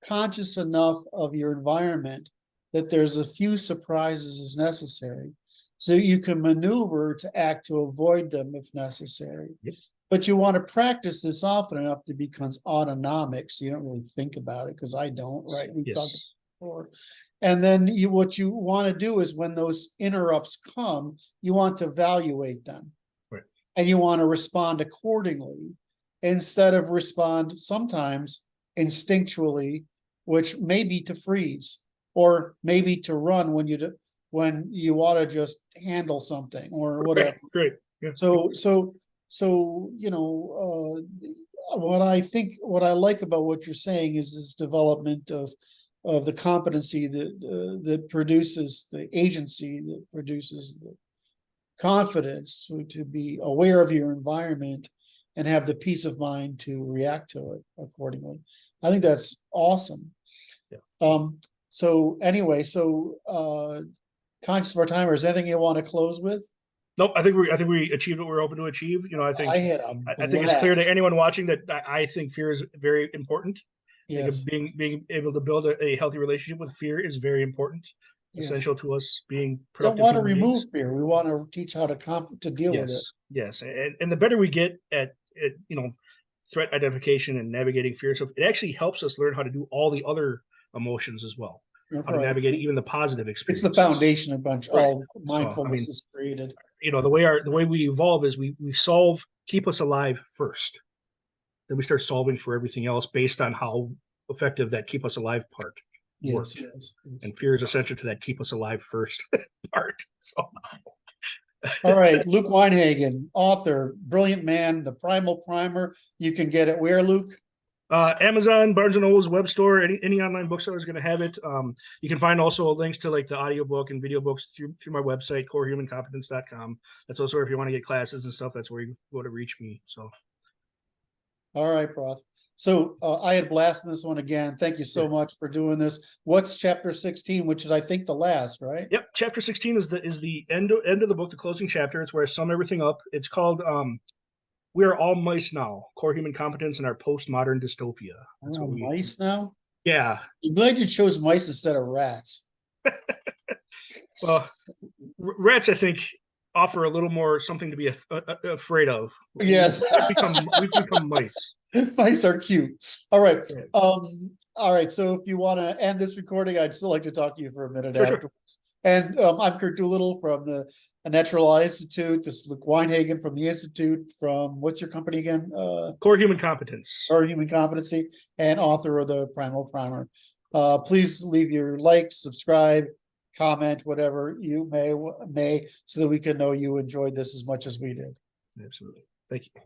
conscious enough of your environment that there's a few surprises as necessary, so you can maneuver to act to avoid them if necessary. Yep. But you want to practice this often enough that it becomes autonomic, so you don't really think about it, because I don't, right? We talked before. And then what you want to do is when those interrupts come, you want to evaluate them. Right. And you want to respond accordingly instead of respond sometimes instinctually, which may be to freeze or maybe to run when you ought to just handle something or whatever. Great. Yeah. So what I like about what you're saying is this development of the competency that produces the agency, that produces the confidence to be aware of your environment and have the peace of mind to react to it accordingly. I think that's awesome. Yeah. So anyway, conscious of our timer, is there anything you want to close with? Nope, I think we achieved what we're hoping to achieve. You know, I think I had a I think it's clear blast. to anyone watching that I think fear is very important. I think Yes, being able to build a healthy relationship with fear is very important, yes. essential to us being Don't productive want to human beings. remove fear. We want to teach how to deal with it. Yes, and the better we get at you know, threat identification and navigating fear, so it actually helps us learn how to do all the other emotions as well, how to Right. navigate even the positive It's experiences. the foundation of bunch Right. all So, mindfulness is created. You know, the way we evolve is we solve keep us alive first, then we start solving for everything else based on how effective that keep us alive part worked. Yes. And fear is essential to that keep us alive first part. So All right, Luke Weinhagen, author, brilliant man, the Primal Primer. You can get it where, Luke? Amazon, Barnes and Noble's web store, any online bookseller is going to have it. You can find also links to like the audiobook and video books through my website, corehumancompetence.com. That's also if you want to get classes and stuff, that's where you go to reach me. So All right, Prof. So I had blasted this one again. Thank you so much for doing this. What's chapter 16, which is I think the last, right? Yep, chapter 16 is the end of the book, the closing chapter. It's where I sum everything up. It's called We Are All Mice Now, Core Human Competence in Our Postmodern Dystopia. That's what we mice now? Yeah. I'm glad you chose mice instead of rats. Well, rats, I think, offer a little more something to be afraid of. Yes. We've become mice. Mice are cute. All right. All right. So if you want to end this recording, I'd still like to talk to you for a minute afterwards. Sure. And I'm Curt Doolittle from the Natural Law Institute. This is Luke Weinhagen from the Institute. From what's your company again? Core Human Competence. Core Human Competency, and author of the Primal Primer. Please leave your likes, subscribe, comment, whatever you may, so that we can know you enjoyed this as much as we did. Absolutely. Thank you.